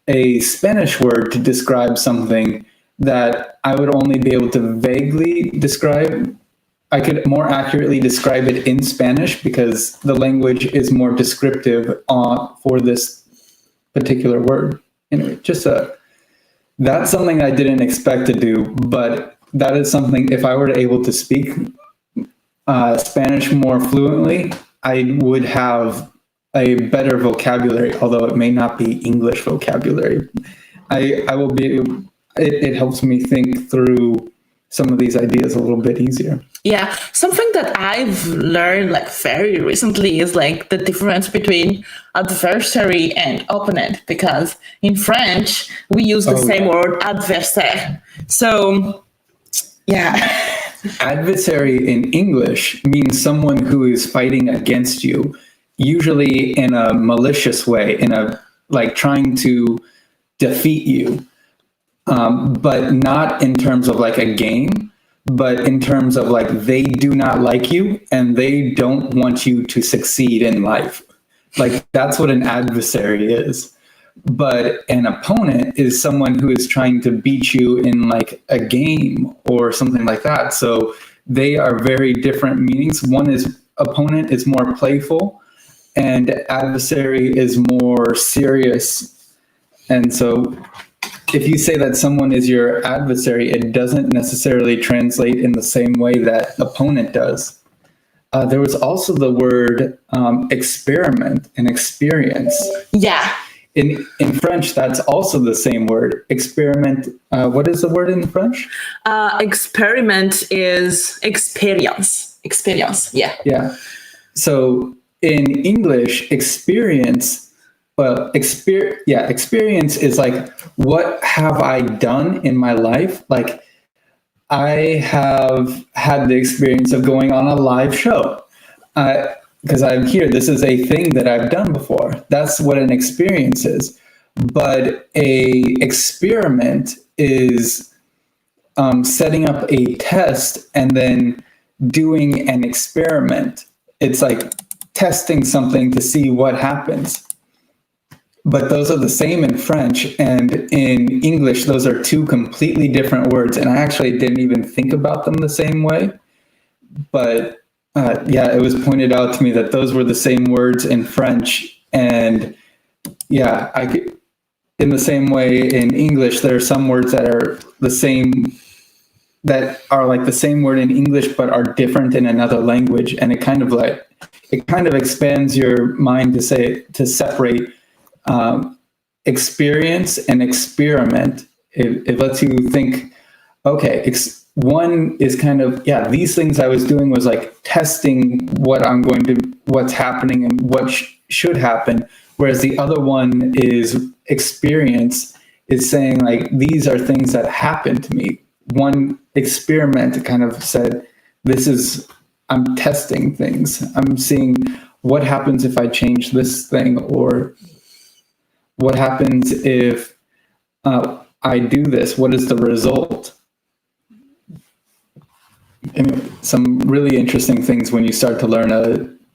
a Spanish word to describe something that I would only be able to vaguely describe. I could more accurately describe it in Spanish because the language is more descriptive for this particular word. Anyway, that's something I didn't expect to do, but that is something, if I were able to speak Spanish more fluently, I would have a better vocabulary, although it may not be English vocabulary. I will be, it helps me think through some of these ideas a little bit easier. Yeah, something that I've learned like very recently is like the difference between adversary and opponent, because in French we use the same word adversaire. So yeah. Adversary in English means someone who is fighting against you, usually in a malicious way, in a like trying to defeat you, but not in terms of like a game, but in terms of like they do not like you and they don't want you to succeed in life. Like that's what an adversary is. But an opponent is someone who is trying to beat you in like a game or something like that. So they are very different meanings. One is opponent is more playful and adversary is more serious. And so if you say that someone is your adversary, it doesn't necessarily translate in the same way that opponent does. There was also the word experiment and experience. Yeah. In French, that's also the same word. Experiment. What is the word in French? Experiment is experience. Experience. Yeah. Yeah. So in English, experience. Well, experience is like, what have I done in my life? Like, I have had the experience of going on a live show. Because I'm here, this is a thing that I've done before. That's what an experience is. But a experiment is setting up a test and then doing an experiment. It's like testing something to see what happens. But those are the same in French, and in English, those are two completely different words. And I actually didn't even think about them the same way. But yeah, it was pointed out to me that those were the same words in French. And yeah, in the same way in English, there are some words that are the same, that are like the same word in English, but are different in another language. And it kind of expands your mind to separate experience and experiment. It lets you think, okay, one is kind of, yeah, these things I was doing was like testing what's happening and what should happen. Whereas the other one is experience, is saying like, these are things that happened to me. One experiment kind of said, I'm testing things. I'm seeing what happens if I change this thing, or what happens if I do this? What is the result? Anyway, some really interesting things when you start to learn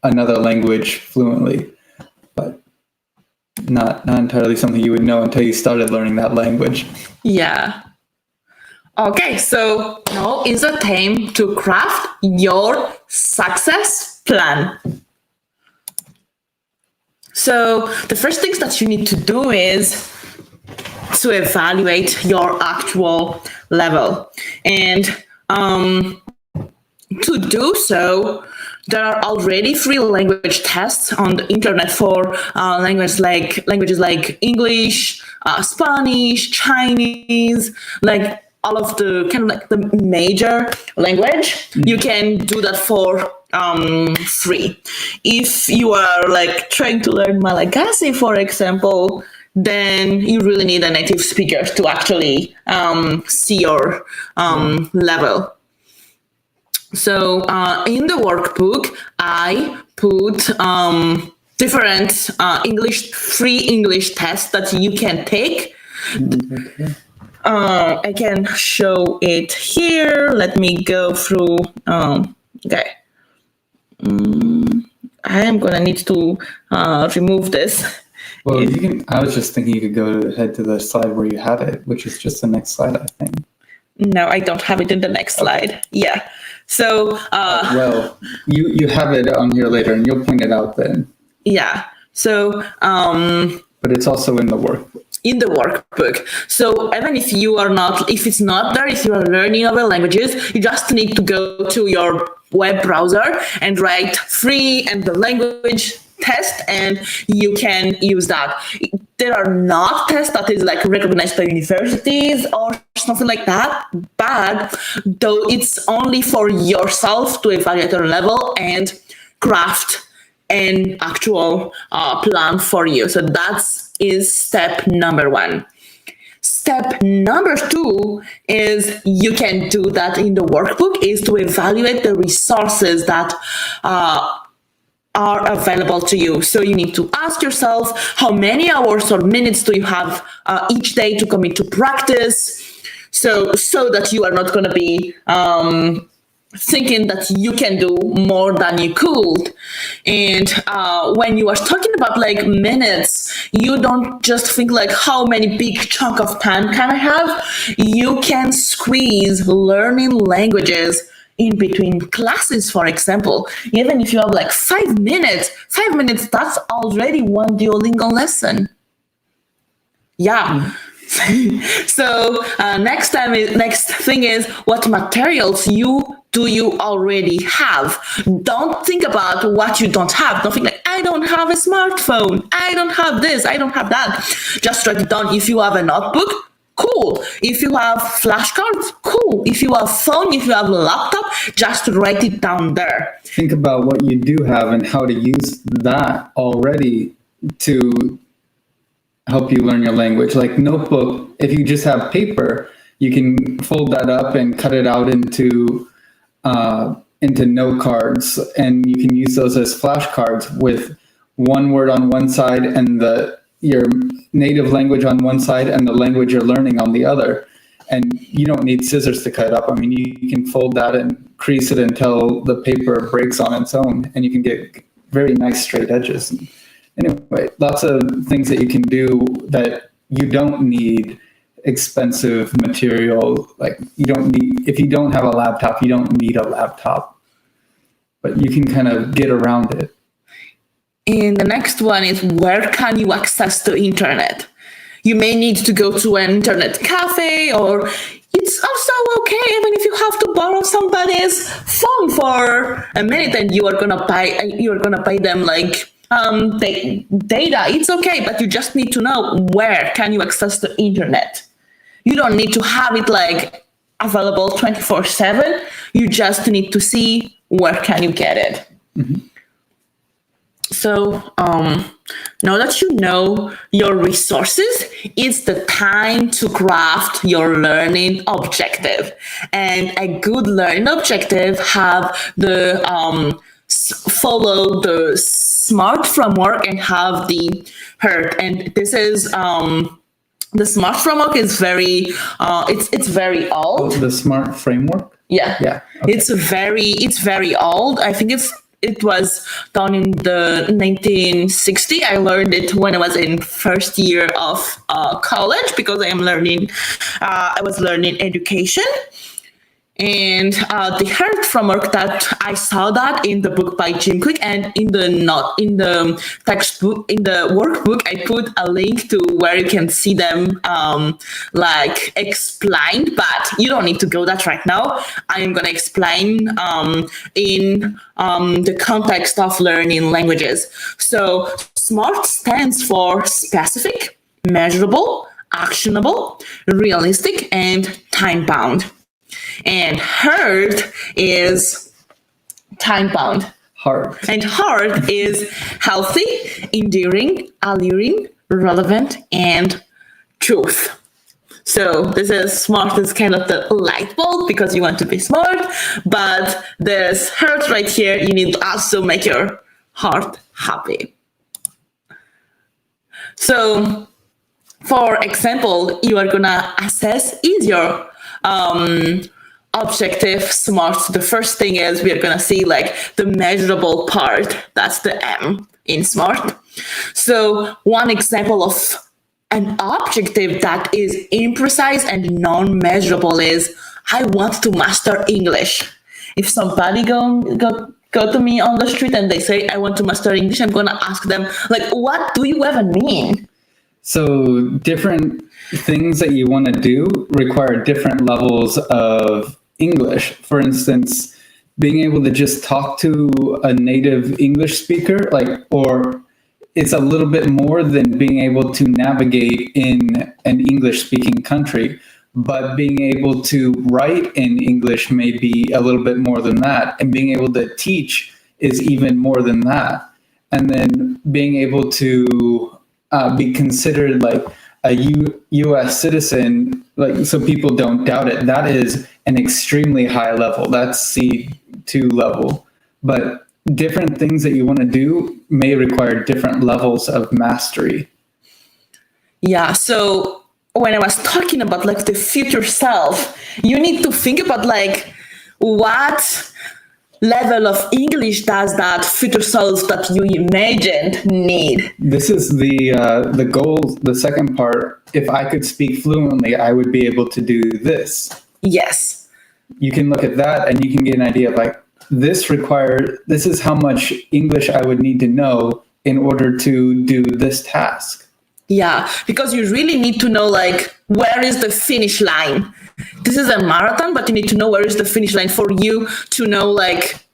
another language fluently, but not entirely something you would know until you started learning that language. Yeah. Okay, so now is the time to craft your success plan. So the first things that you need to do is to evaluate your actual level. And to do so, there are already free language tests on the internet for languages like English, Spanish, Chinese, like all of the kind of like the major language. You can do that for free. If you are like trying to learn Malagasy, for example, then you really need a native speaker to actually see your level. So in the workbook, I put different free English tests that you can take. Okay. I can show it here. Let me go through. Okay. I am gonna need to remove this Well, you can. I was just thinking you could head to the slide where you have it, which is just the next slide, I think. No, I don't have it in the next slide. Yeah. So, Well, you have it on here later, and you'll point it out then. yeah. So, But it's also in the workbook. in the workbook. So even if it's not there, if you are learning other languages, you just need to go to your web browser and write free and the language test, and you can use that. There are not tests that is like recognized by universities or something like that, but though it's only for yourself to evaluate your level and craft an actual plan for you. So is step number 1. Step number 2 is you can do that in the workbook, is to evaluate the resources that are available to you. So you need to ask yourself how many hours or minutes do you have each day to commit to practice, so that you are not going to be thinking that you can do more than you could. And when you are talking about like minutes, you don't just think like how many big chunk of time can I have. You can squeeze learning languages in between classes, for example. Even if you have like 5 minutes, that's already one Duolingo lesson. Yeah. So next thing is, what materials do you already have? Don't think about what you don't have. Don't think like, I don't have a smartphone, I don't have this, I don't have that. Just write it down. If you have a notebook, cool. If you have flashcards, cool. If you have phone, if you have a laptop, just write it down there. Think about what you do have and how to use that already to help you learn your language. Like notebook, if you just have paper, you can fold that up and cut it out into note cards, and you can use those as flashcards with one word on one side and your native language on one side and the language you're learning on the other. And you don't need scissors to cut it up. I mean, you can fold that and crease it until the paper breaks on its own, and you can get very nice straight edges. Anyway, lots of things that you can do that you don't need expensive material. Like if you don't have a laptop, you don't need a laptop, but you can kind of get around it. And the next one is, where can you access the internet? You may need to go to an internet cafe, or it's also okay even if you have to borrow somebody's phone for a minute and you're gonna pay them like data. It's okay, but you just need to know where can you access the internet. You don't need to have it like available 24/7. You just need to see where can you get it. Mm-hmm. So now that you know your resources, it's the time to craft your learning objective. And a good learning objective have the follow the SMART framework and have the HEART. And this is the SMART framework is very it's very old. The SMART framework? Yeah. Okay. It's very old. I think it was done in the 1960s. I learned it when I was in first year of college, because I was learning education. And the HEART framework, that I saw that in the book by Jim Quick, and in the textbook, in the workbook, I put a link to where you can see them like explained, but you don't need to go that right now. I am going to explain in the context of learning languages. So SMART stands for specific, measurable, actionable, realistic, and time-bound. And HEART is time-bound. HEART. And HEART is healthy, endearing, alluring, relevant, and truth. So this is SMART is kind of the light bulb because you want to be smart, but this HEART right here, you need to also make your heart happy. So, for example, you are gonna assess, is your objective SMART? The first thing is we're gonna see like the measurable part. That's the M in SMART. So one example of an objective that is imprecise and non-measurable is I want to master English. If somebody go to me on the street and they say I want to master English, I'm gonna ask them like, what do you even mean? So different things that you want to do require different levels of English. For instance, being able to just talk to a native English speaker, or it's a little bit more than being able to navigate in an English speaking country, but being able to write in English may be a little bit more than that. And being able to teach is even more than that. And then being able to be considered like a U.S. citizen, like so people don't doubt it. That is an extremely high level. That's C2 level. But different things that you want to do may require different levels of mastery. Yeah. So when I was talking about like the future self, you need to think about like what level of English does that future self that you imagined need? This is the goal, the second part. If I could speak fluently, I would be able to do this. Yes. You can look at that and you can get an idea of like, this is how much English I would need to know in order to do this task. Yeah, because you really need to know like where is the finish line. This is a marathon, but you need to know where is the finish line for you to know like,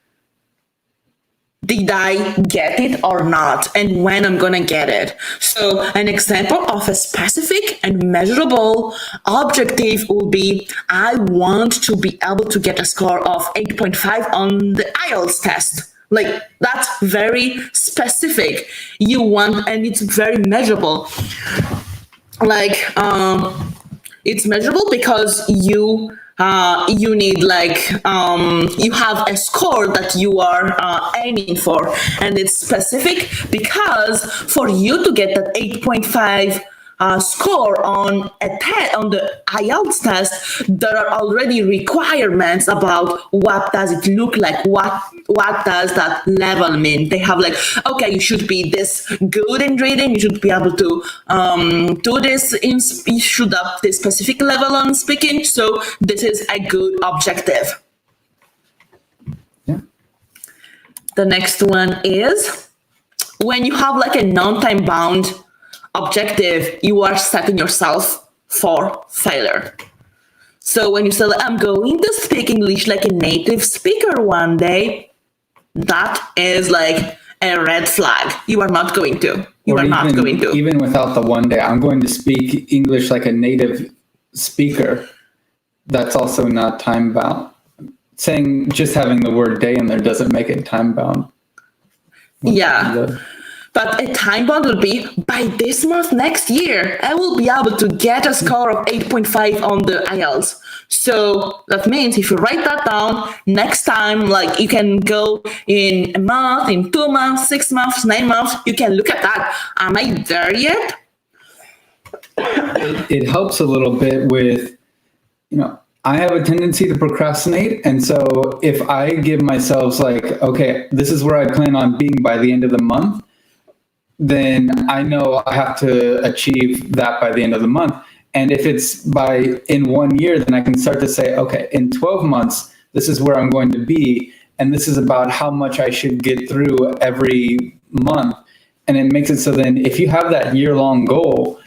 did I get it or not, and when I'm gonna get it. So an example of a specific and measurable objective will be, I want to be able to get a score of 8.5 on the IELTS test. Like that's very specific. You want, and it's very measurable. Like it's measurable because you need like you have a score that you are aiming for, and it's specific because for you to get that 8.5 score on on the IELTS test, there are already requirements about what does it look like, what does that level mean. They have like, okay, you should be this good in reading, you should be able to do this, you should have this specific level on speaking, so this is a good objective. Yeah. The next one is when you have like a non-time bound objective, you are setting yourself for failure. So when you say, I'm going to speak English like a native speaker one day, that is like a red flag. You are not going to. Even without the one day, I'm going to speak English like a native speaker. That's also not time bound. Saying just having the word day in there doesn't make it time bound. Yeah. But a time bound will be, by this month next year, I will be able to get a score of 8.5 on the IELTS. So that means if you write that down, next time, like you can go in a month, in 2 months, 6 months, 9 months, you can look at that. Am I there yet? It helps a little bit with, I have a tendency to procrastinate. And so if I give myself like, okay, this is where I plan on being by the end of the month, then I know I have to achieve that by the end of the month. And if it's in 1 year, then I can start to say, okay, in 12 months, this is where I'm going to be. And this is about how much I should get through every month. And it makes it so then if you have that year-long goal,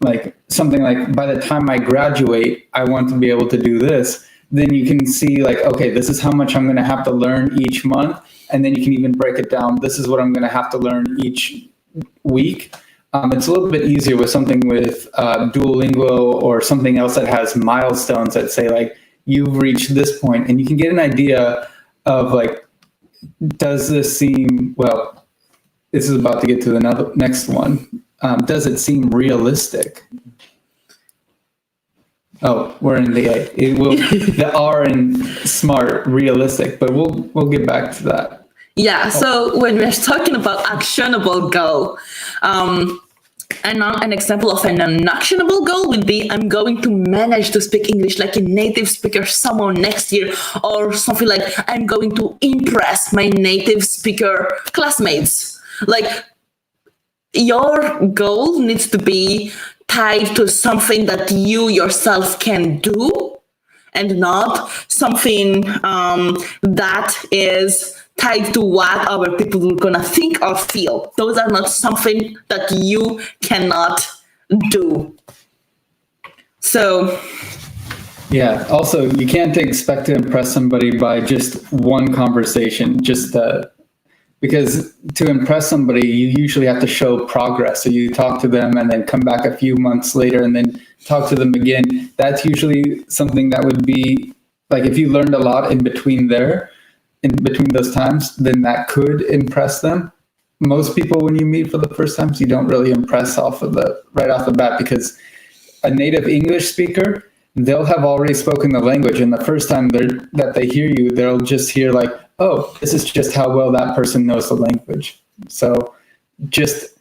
like something like by the time I graduate, I want to be able to do this, then you can see like, okay, this is how much I'm going to have to learn each month. And then you can even break it down. This is what I'm going to have to learn each week. It's a little bit easier with something with Duolingo or something else that has milestones that say like you've reached this point, and you can get an idea of like, does this seem, well, this is about to get to the next one. Does it seem realistic? Oh, we're in the A. It will the R in SMART, realistic, but we'll get back to that. Yeah, so when we're talking about actionable goal, an example of an unactionable goal would be, I'm going to manage to speak English like a native speaker somewhere next year, or something like, I'm going to impress my native speaker classmates. Like, your goal needs to be tied to something that you yourself can do, and not something that is tied to what other people are gonna think or feel. Those are not something that you cannot do. So Yeah. Also, you can't expect to impress somebody by just one conversation. Because to impress somebody, you usually have to show progress. So you talk to them and then come back a few months later and then talk to them again. That's usually something that would be like, if you learned a lot in between those times, then that could impress them. Most people, when you meet for the first time, you don't really impress right off the bat, because a native English speaker, they'll have already spoken the language, and the first time that they hear you, they'll just hear like, oh, this is just how well that person knows the language. So just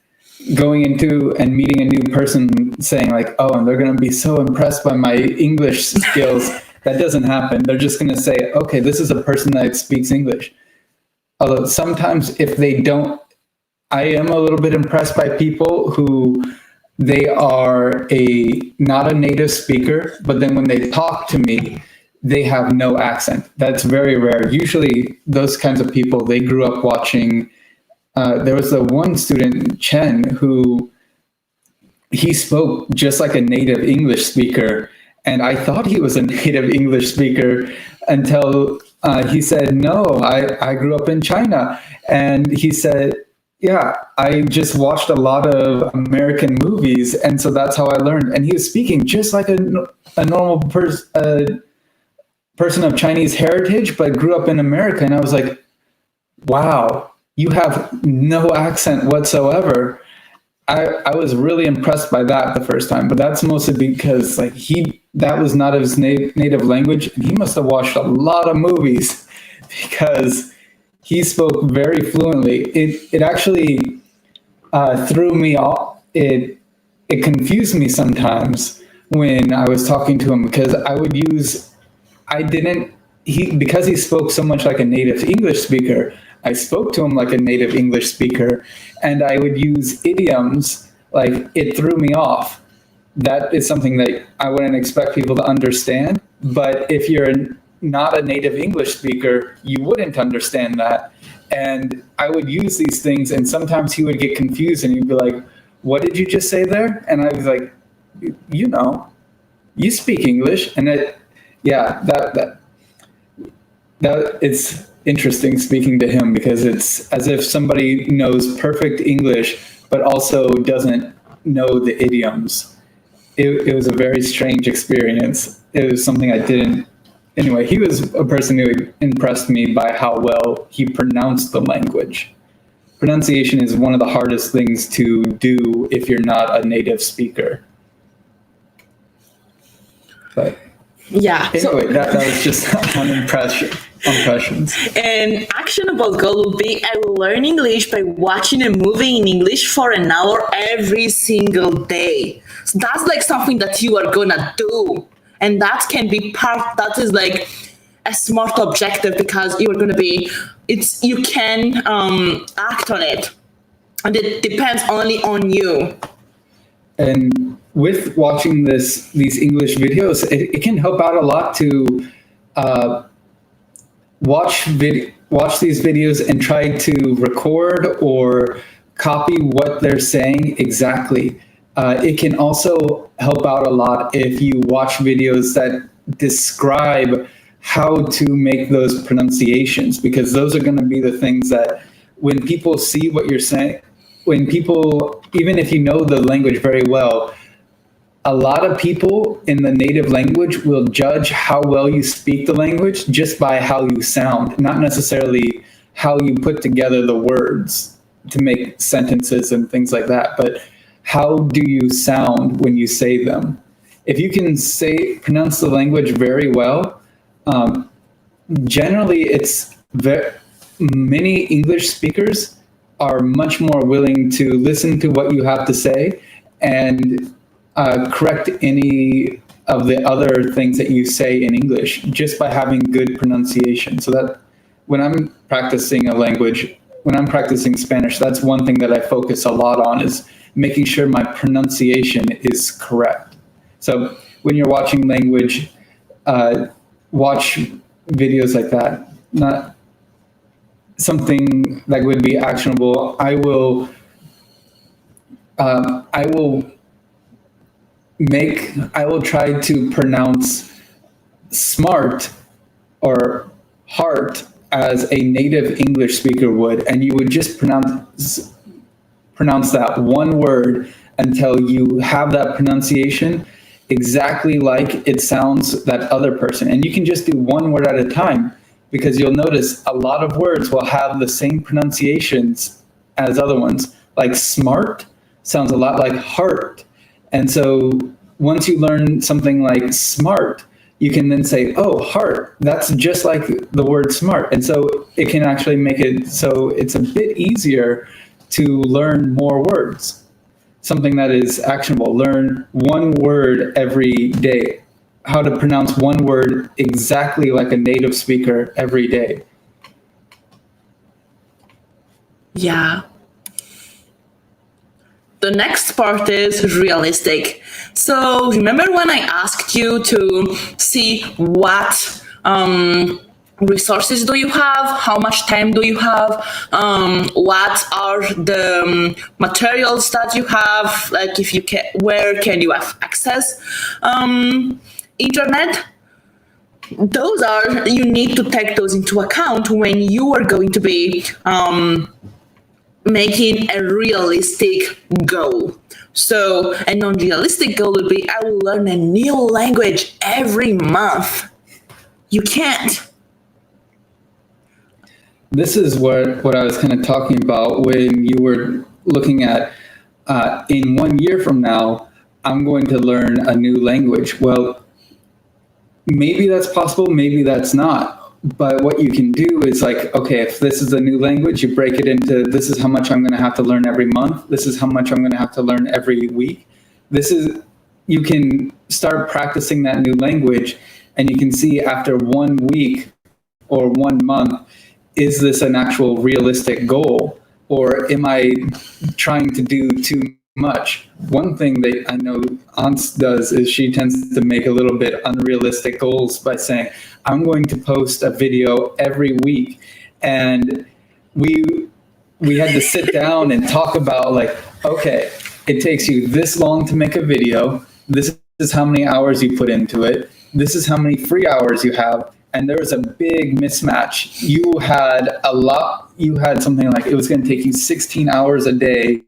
going into and meeting a new person saying like, oh, and they're going to be so impressed by my English skills, that doesn't happen. They're just going to say, okay, this is a person that speaks English. Although sometimes if they don't, I am a little bit impressed by people who they are not a native speaker, but then when they talk to me, they have no accent. That's very rare. Usually those kinds of people, they grew up watching, there was the one student, Chen, who he spoke just like a native English speaker. And I thought he was a native English speaker until he said, no, I grew up in China. And he said, yeah, I just watched a lot of American movies, and so that's how I learned. And he was speaking just like a normal person of Chinese heritage, but grew up in America. And I was like, wow, you have no accent whatsoever. I was really impressed by that the first time, but that's mostly because like that was not his native language, and he must have watched a lot of movies, because he spoke very fluently. It actually threw me off. It confused me sometimes when I was talking to him, because because he spoke so much like a native English speaker, I spoke to him like a native English speaker, and I would use idioms. Like, it threw me off. That is something that I wouldn't expect people to understand. But if you're not a native English speaker, you wouldn't understand that. And I would use these things, and sometimes he would get confused and he'd be like, what did you just say there? And I was like, you speak English. And that it's interesting speaking to him, because it's as if somebody knows perfect English but also doesn't know the idioms. It was a very strange experience. It was something I didn't. Anyway, he was a person who impressed me by how well he pronounced the language. Pronunciation is one of the hardest things to do if you're not a native speaker. But yeah. Anyway, that was just on impressions. An actionable goal would be, I will learn English by watching a movie in English for an hour every single day. So that's like something that you are gonna do. And that can be that is like a smart objective, because you are going to you can act on it. And it depends only on you. And with watching these English videos, it can help out a lot to watch these videos and try to record or copy what they're saying exactly. It can also help out a lot if you watch videos that describe how to make those pronunciations, because those are going to be the things that when people see what you're saying, even if you know the language very well, a lot of people in the native language will judge how well you speak the language just by how you sound, not necessarily how you put together the words to make sentences and things like that, but how do you sound when you say them? If you can pronounce the language very well, generally many English speakers are much more willing to listen to what you have to say and correct any of the other things that you say in English just by having good pronunciation. So that when I'm practicing a language, when I'm practicing Spanish, that's one thing that I focus a lot on, is making sure my pronunciation is correct. So when you're watching language, watch videos like that, not something that would be actionable. I will try to pronounce smart or heart as a native English speaker would, and you would just pronounce that one word until you have that pronunciation exactly like it sounds that other person. And you can just do one word at a time, because you'll notice a lot of words will have the same pronunciations as other ones. Like smart sounds a lot like heart. And so once you learn something like smart, you can then say, oh, heart, that's just like the word smart. And so it can actually make it so it's a bit easier to learn more words, something that is actionable. Learn one word every day, how to pronounce one word exactly like a native speaker every day. Yeah. The next part is realistic. So remember when I asked you to see what resources do you have, how much time do you have, what are the materials that you have, like if you can, where can you have access internet? Those are, you need to take those into account when you are going to be making a realistic goal. So a non-realistic goal would be, I will learn a new language every month. You can't. This is what I was kind of talking about when you were looking at, in 1 year from now, I'm going to learn a new language. Well, maybe that's possible, maybe that's not. But what you can do is like, okay, if this is a new language, you break it into, this is how much I'm going to have to learn every month. This is how much I'm going to have to learn every week. You can start practicing that new language, and you can see after 1 week or 1 month, is this an actual realistic goal, or am I trying to do too much? One thing that I know Ans does is she tends to make a little bit unrealistic goals by saying, I'm going to post a video every week. And we had to sit down and talk about like, okay, it takes you this long to make a video. This is how many hours you put into it. This is how many free hours you have. And there was a big mismatch. You had something like, it was going to take you 16 hours a day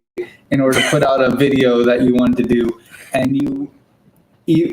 in order to put out a video that you wanted to do. And you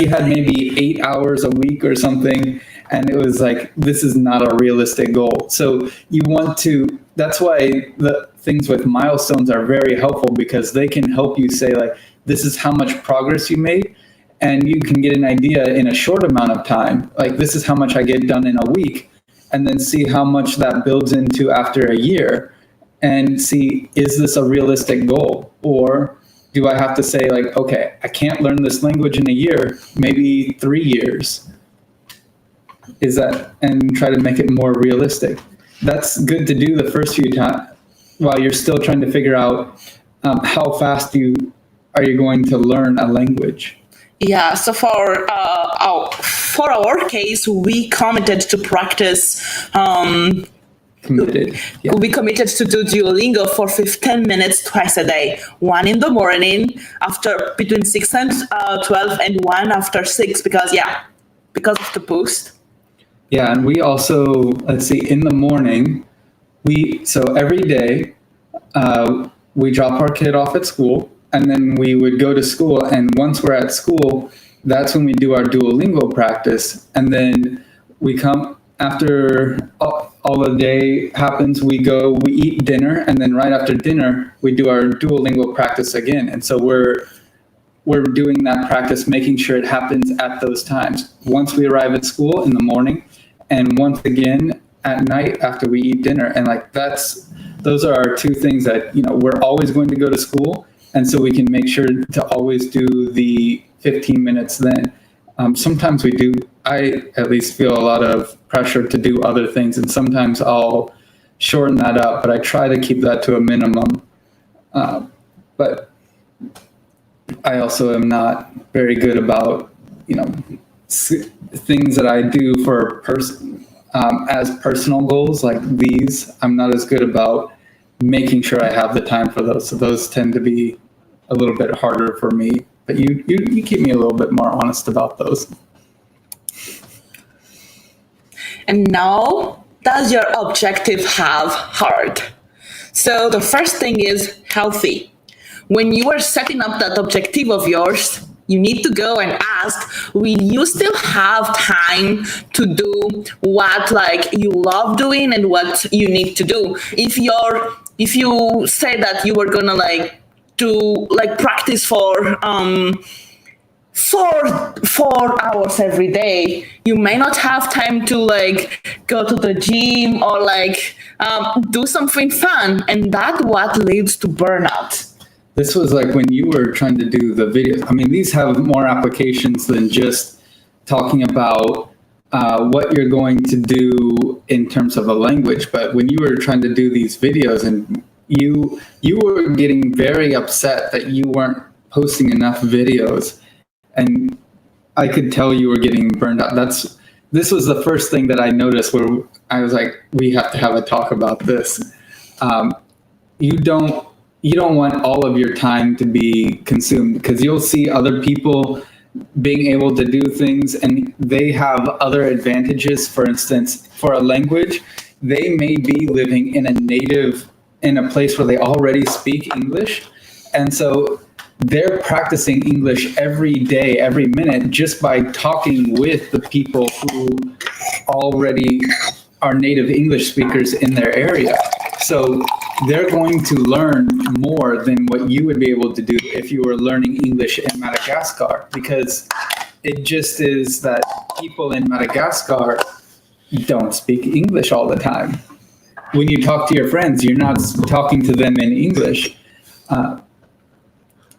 had maybe 8 hours a week or something. And it was like, this is not a realistic goal. So that's why the things with milestones are very helpful, because they can help you say like, this is how much progress you made. And you can get an idea in a short amount of time. Like, this is how much I get done in a week, and then see how much that builds into after a year, and see, is this a realistic goal? Or do I have to say like, okay, I can't learn this language in a year, maybe 3 years? And try to make it more realistic. That's good to do the first few times while you're still trying to figure out how fast are you going to learn a language. Yeah, so for our case, we committed to practice. Committed. Yeah. We committed to do Duolingo for 15 minutes twice a day. 1 in the morning, after between 6 and 12, and 1 after 6, because of the boost. Yeah, and we also, let's see, in the morning, so every day, we drop our kid off at school, and then we would go to school, and once we're at school, that's when we do our Duolingo practice. And then we come after all the day happens, we eat dinner, and then right after dinner, we do our Duolingo practice again. And so we're doing that practice, making sure it happens at those times. Once we arrive at school in the morning, and once again at night after we eat dinner. And like those are our two things that, we're always going to go to school. And so we can make sure to always do the 15 minutes then. Sometimes I at least feel a lot of pressure to do other things. And sometimes I'll shorten that up, but I try to keep that to a minimum. But I also am not very good about, things that I do for as personal goals like these. I'm not as good about making sure I have the time for those. So those tend to be a little bit harder for me. But you keep me a little bit more honest about those. And now, does your objective have heart? So the first thing is healthy. When you are setting up that objective of yours, you need to go and ask, will you still have time to do what you love doing and what you need to do? If you say that you were gonna do practice for 4 hours every day, you may not have time to go to the gym or do something fun, and that's what leads to burnout. This was when you were trying to do the videos. I mean, these have more applications than just talking about what you're going to do in terms of a language. But when you were trying to do these videos, and you were getting very upset that you weren't posting enough videos, and I could tell you were getting burned out. This was the first thing that I noticed where I was like, we have to have a talk about this. You don't want all of your time to be consumed, because you'll see other people being able to do things and they have other advantages. For instance, for a language, they may be living in a place where they already speak English. And so they're practicing English every day, every minute, just by talking with the people who already are native English speakers in their area. So they're going to learn more than what you would be able to do if you were learning English in Madagascar, because it just is that people in Madagascar don't speak English all the time. When you talk to your friends, you're not talking to them in English.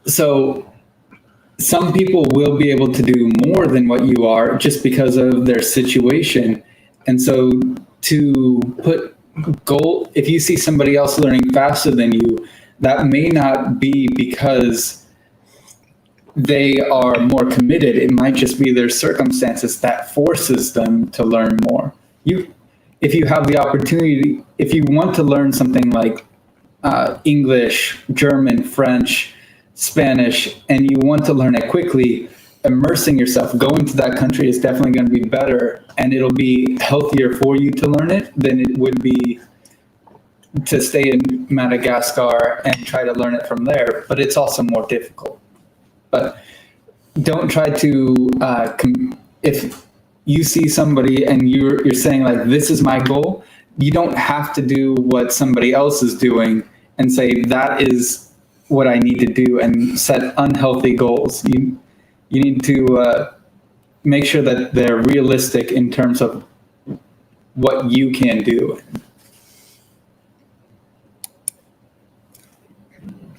So some people will be able to do more than what you are just because of their situation. And so to put if you see somebody else learning faster than you, that may not be because they are more committed. It might just be their circumstances that forces them to learn more. If you have the opportunity, if you want to learn something like English, German, French, Spanish, and you want to learn it quickly, immersing yourself, going to that country is definitely going to be better, and it'll be healthier for you to learn it than it would be to stay in Madagascar and try to learn it from there. But it's also more difficult. But don't try to, if you see somebody and you're saying this is my goal, you don't have to do what somebody else is doing and say that is what I need to do and set unhealthy goals. You need to make sure that they're realistic in terms of what you can do.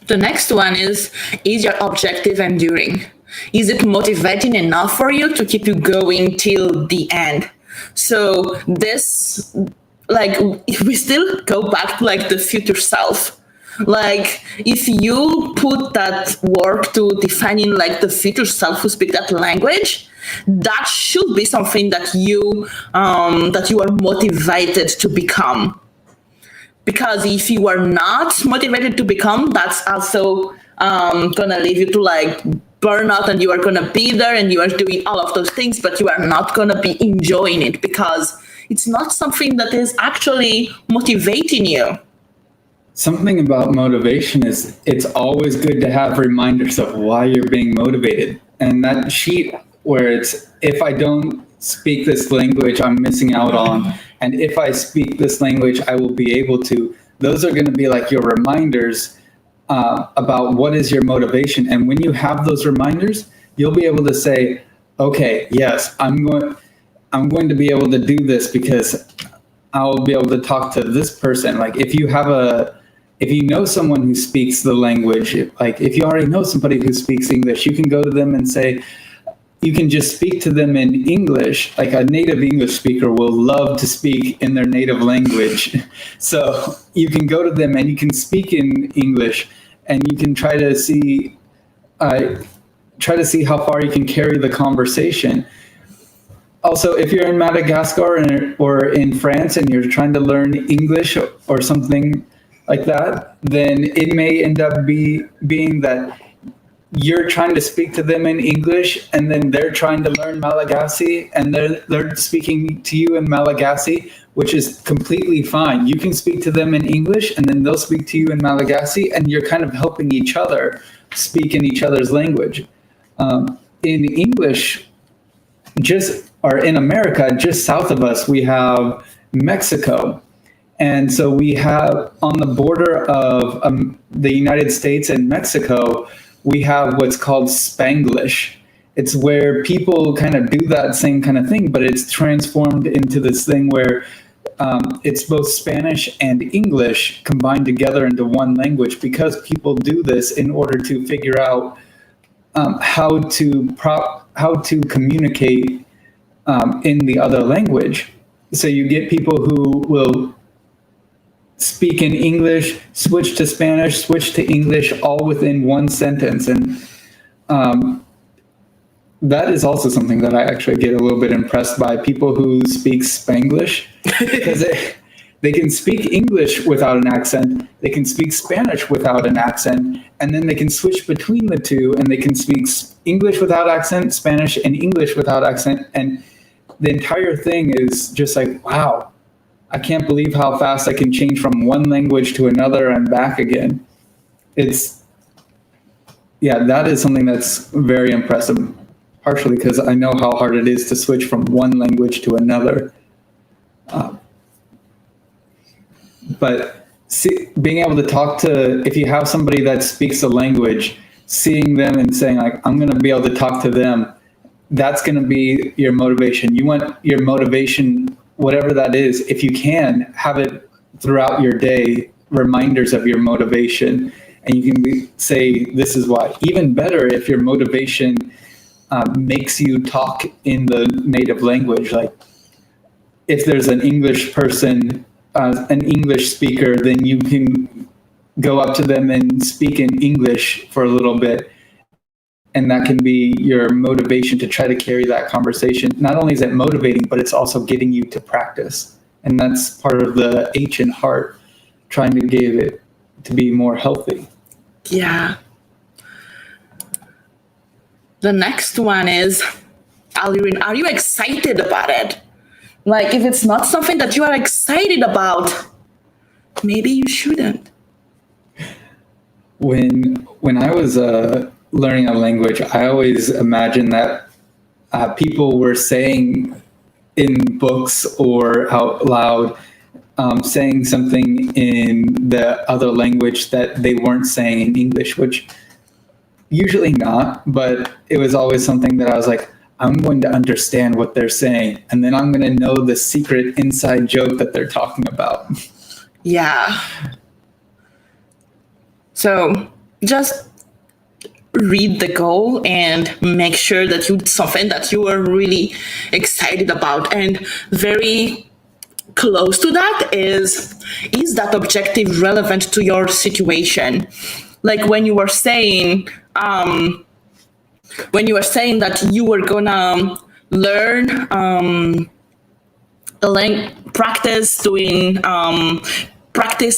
The next one is your objective enduring? Is it motivating enough for you to keep you going till the end? So this, we still go back to the future self. If you put that work to defining the future self who speak that language, that should be something that you are motivated to become. Because if you are not motivated to become, that's also gonna lead you to burnout, and you are gonna be there and you are doing all of those things, but you are not gonna be enjoying it because it's not something that is actually motivating you. Something about motivation is it's always good to have reminders of why you're being motivated. And that sheet where it's, if I don't speak this language, I'm missing out on. And if I speak this language, I will be able to. Those are going to be your reminders about what is your motivation. And when you have those reminders, you'll be able to say, okay, yes, I'm going to be able to do this because I'll be able to talk to this person. If you know someone who speaks the language, if you already know somebody who speaks English, you can go to them and say, you can just speak to them in English. Like a native English speaker will love to speak in their native language. So you can go to them and you can speak in English, and you can try to see how far you can carry the conversation. Also, if you're in Madagascar or in France and you're trying to learn English or something like that, then it may end up being that you're trying to speak to them in English, and then they're trying to learn Malagasy, and they're speaking to you in Malagasy, which is completely fine. You can speak to them in English, and then they'll speak to you in Malagasy, and you're kind of helping each other speak in each other's language. In English, or in America, just south of us, we have Mexico. And so we have on the border of the United States and Mexico, we have what's called Spanglish. It's where people kind of do that same kind of thing, but it's transformed into this thing where it's both Spanish and English combined together into one language, because people do this in order to figure out how to communicate in the other language. So you get people who will speak in English, switch to Spanish, switch to English, all within one sentence. And that is also something that I actually get a little bit impressed by, people who speak Spanglish, because they can speak English without an accent, they can speak Spanish without an accent, and then they can switch between the two, and they can speak English without accent, Spanish, and English without accent. And the entire thing is just like, wow, I can't believe how fast I can change from one language to another and back again. That is something that's very impressive, partially because I know how hard it is to switch from one language to another. But being able to talk to, if you have somebody that speaks a language, seeing them and saying, like, I'm going to be able to talk to them, that's going to be your motivation. You want your motivation, whatever that is, if you can, have it throughout your day, reminders of your motivation. And you can say, this is why. Even better if your motivation makes you talk in the native language. Like if there's an English person, an English speaker, then you can go up to them and speak in English for a little bit. And that can be your motivation to try to carry that conversation. Not only is it motivating, but it's also getting you to practice. And that's part of the ancient heart, trying to get it to be more healthy. Yeah. The next one is, Alirin, are you excited about it? Like, if it's not something that you are excited about, maybe you shouldn't. When I was learning a language, I always imagined that people were saying in books or out loud, saying something in the other language that they weren't saying in English, which usually not, but it was always something that I was like, I'm going to understand what they're saying, and then I'm going to know the secret inside joke that they're talking about. Yeah. So just read the goal and make sure that you something that you are really excited about. And very close to that is that objective relevant to your situation? Like when you were saying that you were gonna learn practice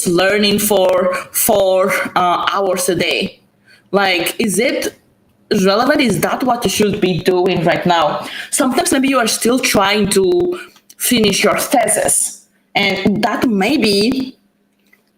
learning for 4 hours a day. Like, is it relevant? Is that what you should be doing right now? Sometimes maybe you are still trying to finish your thesis, and that may be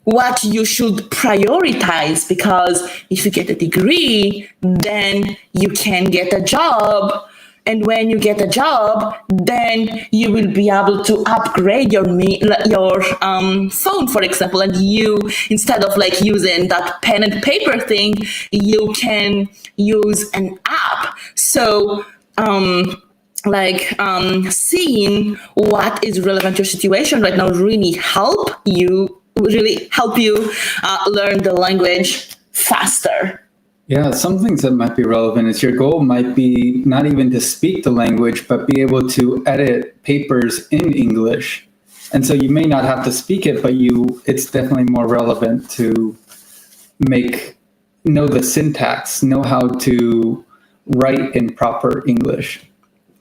what you should prioritize, because if you get a degree, then you can get a job. And when you get a job, then you will be able to upgrade your phone, for example. And you, instead of like using that pen and paper thing, you can use an app. So, seeing what is relevant to your situation right now really help you learn the language faster. Yeah, some things that might be relevant is your goal might be not even to speak the language, but be able to edit papers in English. And so you may not have to speak it, but it's definitely more relevant to know the syntax, know how to write in proper English.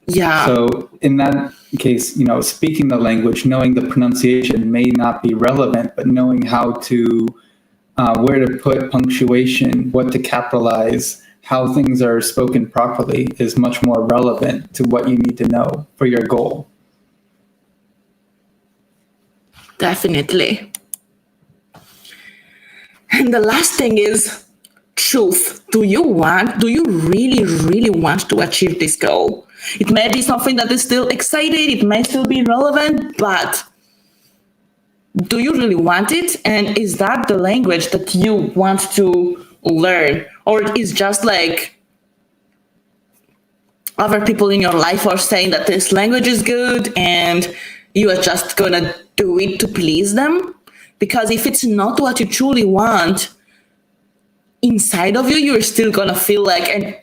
Yeah. So in that case, speaking the language, knowing the pronunciation may not be relevant, but knowing how to where to put punctuation, what to capitalize, how things are spoken properly is much more relevant to what you need to know for your goal. Definitely. And the last thing is truth. Do you really, really want to achieve this goal? It may be something that is still exciting, it may still be relevant, but do you really want it? And is that the language that you want to learn? Or is just like other people in your life are saying that this language is good and you are just gonna do it to please them? Because if it's not what you truly want, inside of you, you're still gonna feel like an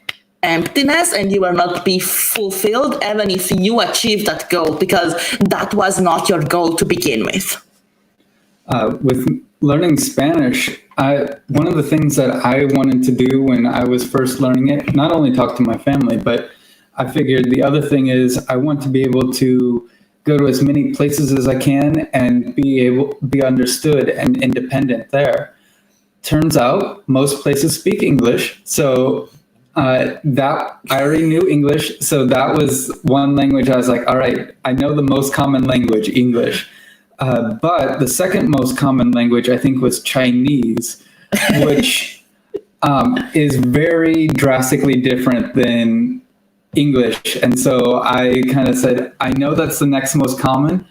emptiness and you will not be fulfilled even if you achieve that goal, because that was not your goal to begin with. With learning Spanish, one of the things that I wanted to do when I was first learning it, not only talk to my family, but I figured the other thing is I want to be able to go to as many places as I can and be understood and independent there. Turns out most places speak English, so that I already knew English, so that was one language I was like, all right, I know the most common language, English. But the second most common language, I think, was Chinese, which is very drastically different than English. And so I kind of said, I know that's the next most common,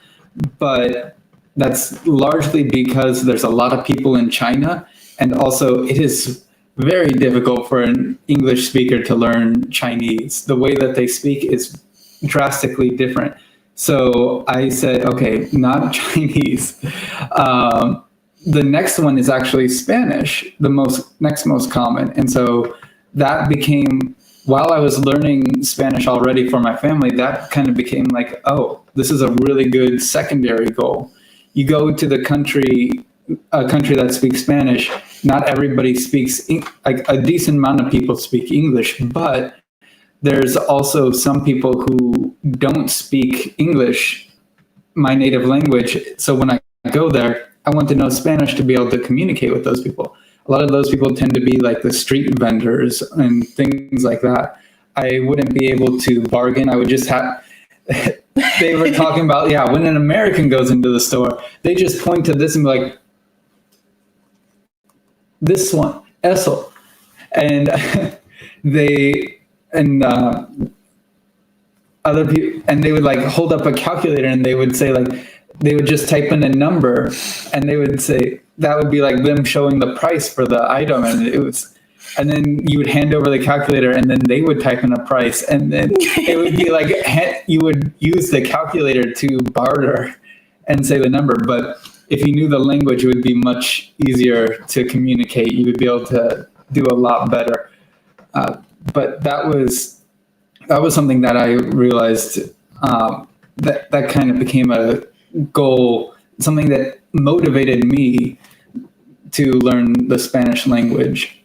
but that's largely because there's a lot of people in China. And also it is very difficult for an English speaker to learn Chinese. The way that they speak is drastically different. So I said, okay, not Chinese. The next one is actually Spanish, the next most common. And so that became, while I was learning Spanish already for my family, that kind of became like, oh, this is a really good secondary goal. You go to a country that speaks Spanish, not everybody speaks, like a decent amount of people speak English, but there's also some people who don't speak English, my native language. So when I go there, I want to know Spanish to be able to communicate with those people. A lot of those people tend to be like the street vendors and things like that. I wouldn't be able to bargain. I would just have, they were talking about, yeah, when an American goes into the store, they just point to this and be like, this one, eso. And other people, and they would like hold up a calculator and they would say like, they would just type in a number and they would say, that would be like them showing the price for the item. And then you would hand over the calculator and then they would type in a price. And then it would be like, you would use the calculator to barter and say the number. But if you knew the language, it would be much easier to communicate. You would be able to do a lot better. But that was something that I realized that kind of became a goal, something that motivated me to learn the Spanish language.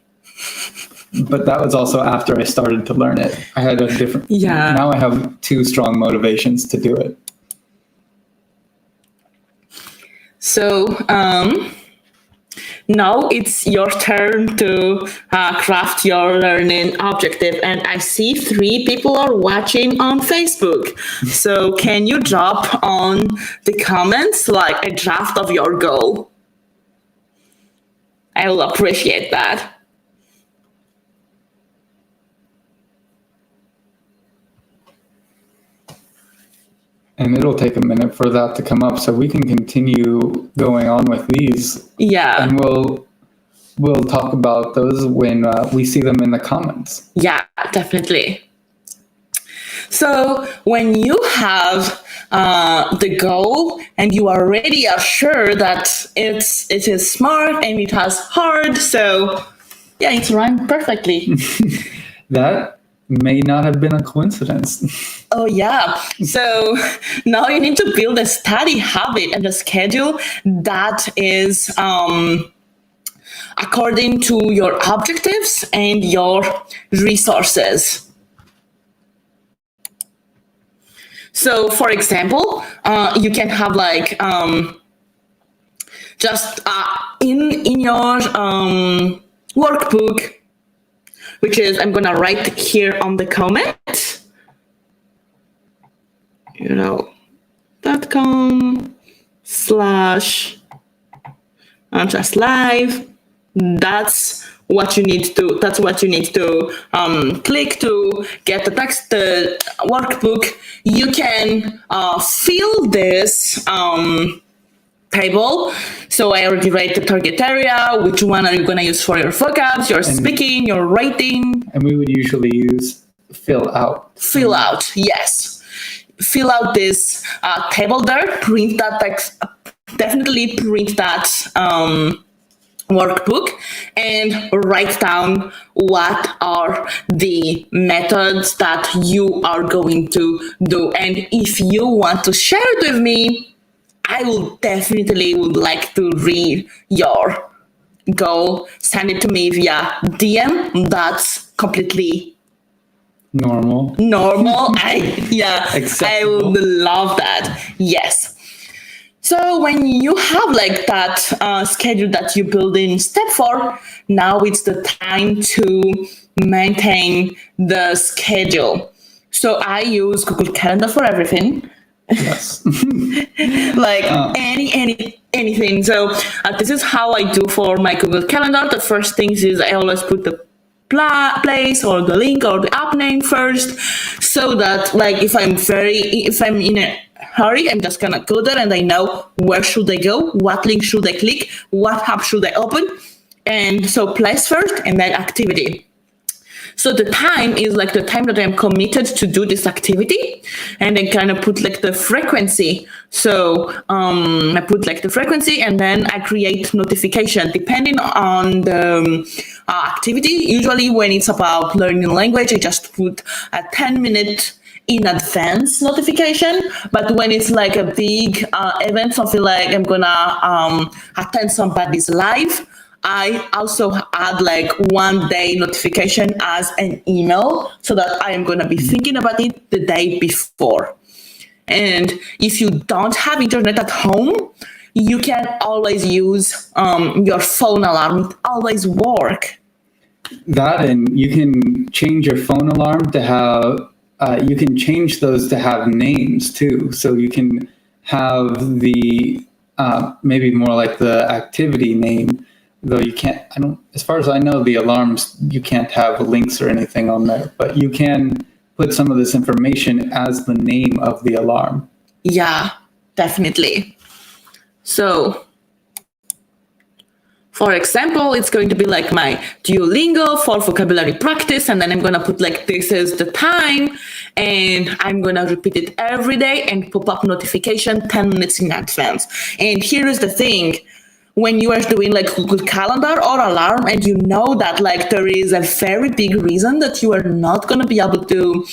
But that was also after I started to learn it. I had a different, now I have two strong motivations to do it. So now it's your turn to craft your learning objective. And I see 3 people are watching on Facebook. So can you drop on the comments like a draft of your goal? I will appreciate that. And it'll take a minute for that to come up, so we can continue going on with these. Yeah. And we'll talk about those when we see them in the comments. Yeah, definitely. So when you have the goal and you already are sure that it is smart and it has hard, so Yeah, it's rhymed perfectly. That may not have been a coincidence. Oh, yeah. So now you need to build a study habit and a schedule that is according to your objectives and your resources. So, for example, you can have like just in your workbook, which is I'm gonna write here on the comment. .com/just live. That's what you need to click to get the workbook. You can fill this table. So I already write the target area, which one are you going to use for your vocabs, your speaking, your writing. And we would usually use fill out. Fill out, yes. Fill out this table there, print that text, definitely print that workbook and write down what are the methods that you are going to do. And if you want to share it with me, I will definitely would like to read your goal. Send it to me via DM. That's completely normal. I would love that. Yes. So when you have like that schedule that you build in step 4, now it's the time to maintain the schedule. So I use Google Calendar for everything. Yes. Like anything. So this is how I do for my Google Calendar. The first things is I always put the place or the link or the app name first, so that like if I'm in a hurry, I'm just gonna go there and I know where should I go, what link should I click, what app should I open. And so place first and then activity. So the time is like the time that I'm committed to do this activity, and then kind of put like the frequency. So I put like the frequency, and then I create notification depending on the activity. Usually when it's about learning language, I just put a 10-minute in advance notification. But when it's like a big event, something like I'm gonna attend somebody's live, I also add like 1 day notification as an email, so that I am going to be thinking about it the day before. And if you don't have internet at home, you can always use your phone alarm. It always work. That, and you can change your phone alarm to have, you can change those to have names too. So you can have the, maybe more like the activity name. Though you can't, as far as I know, the alarms, you can't have links or anything on there, but you can put some of this information as the name of the alarm. Yeah, definitely. So, for example, it's going to be like my Duolingo for vocabulary practice, and then I'm going to put like, this is the time, and I'm going to repeat it every day and pop up notification 10 minutes in advance. And here is the thing. When you are doing like Google Calendar or alarm, and you know that like there is a very big reason that you are not going to be able to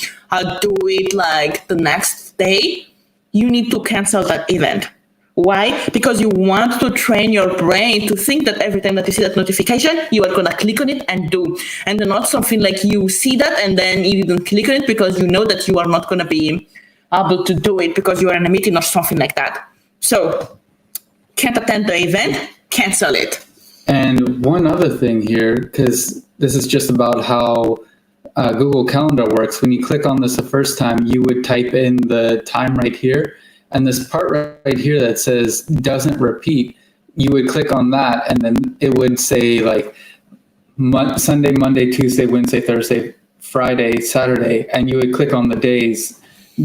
do it like the next day, you need to cancel that event. Why? Because you want to train your brain to think that every time that you see that notification, you are going to click on it and do. And not something like you see that and then you didn't click on it because you know that you are not going to be able to do it because you are in a meeting or something like that. So, can't attend the event, cancel it. And one other thing here, because this is just about how Google Calendar works. When you click on this the first time, you would type in the time right here. And this part right here that says doesn't repeat, you would click on that, and then it would say like Sunday, Monday, Tuesday, Wednesday, Thursday, Friday, Saturday, and you would click on the days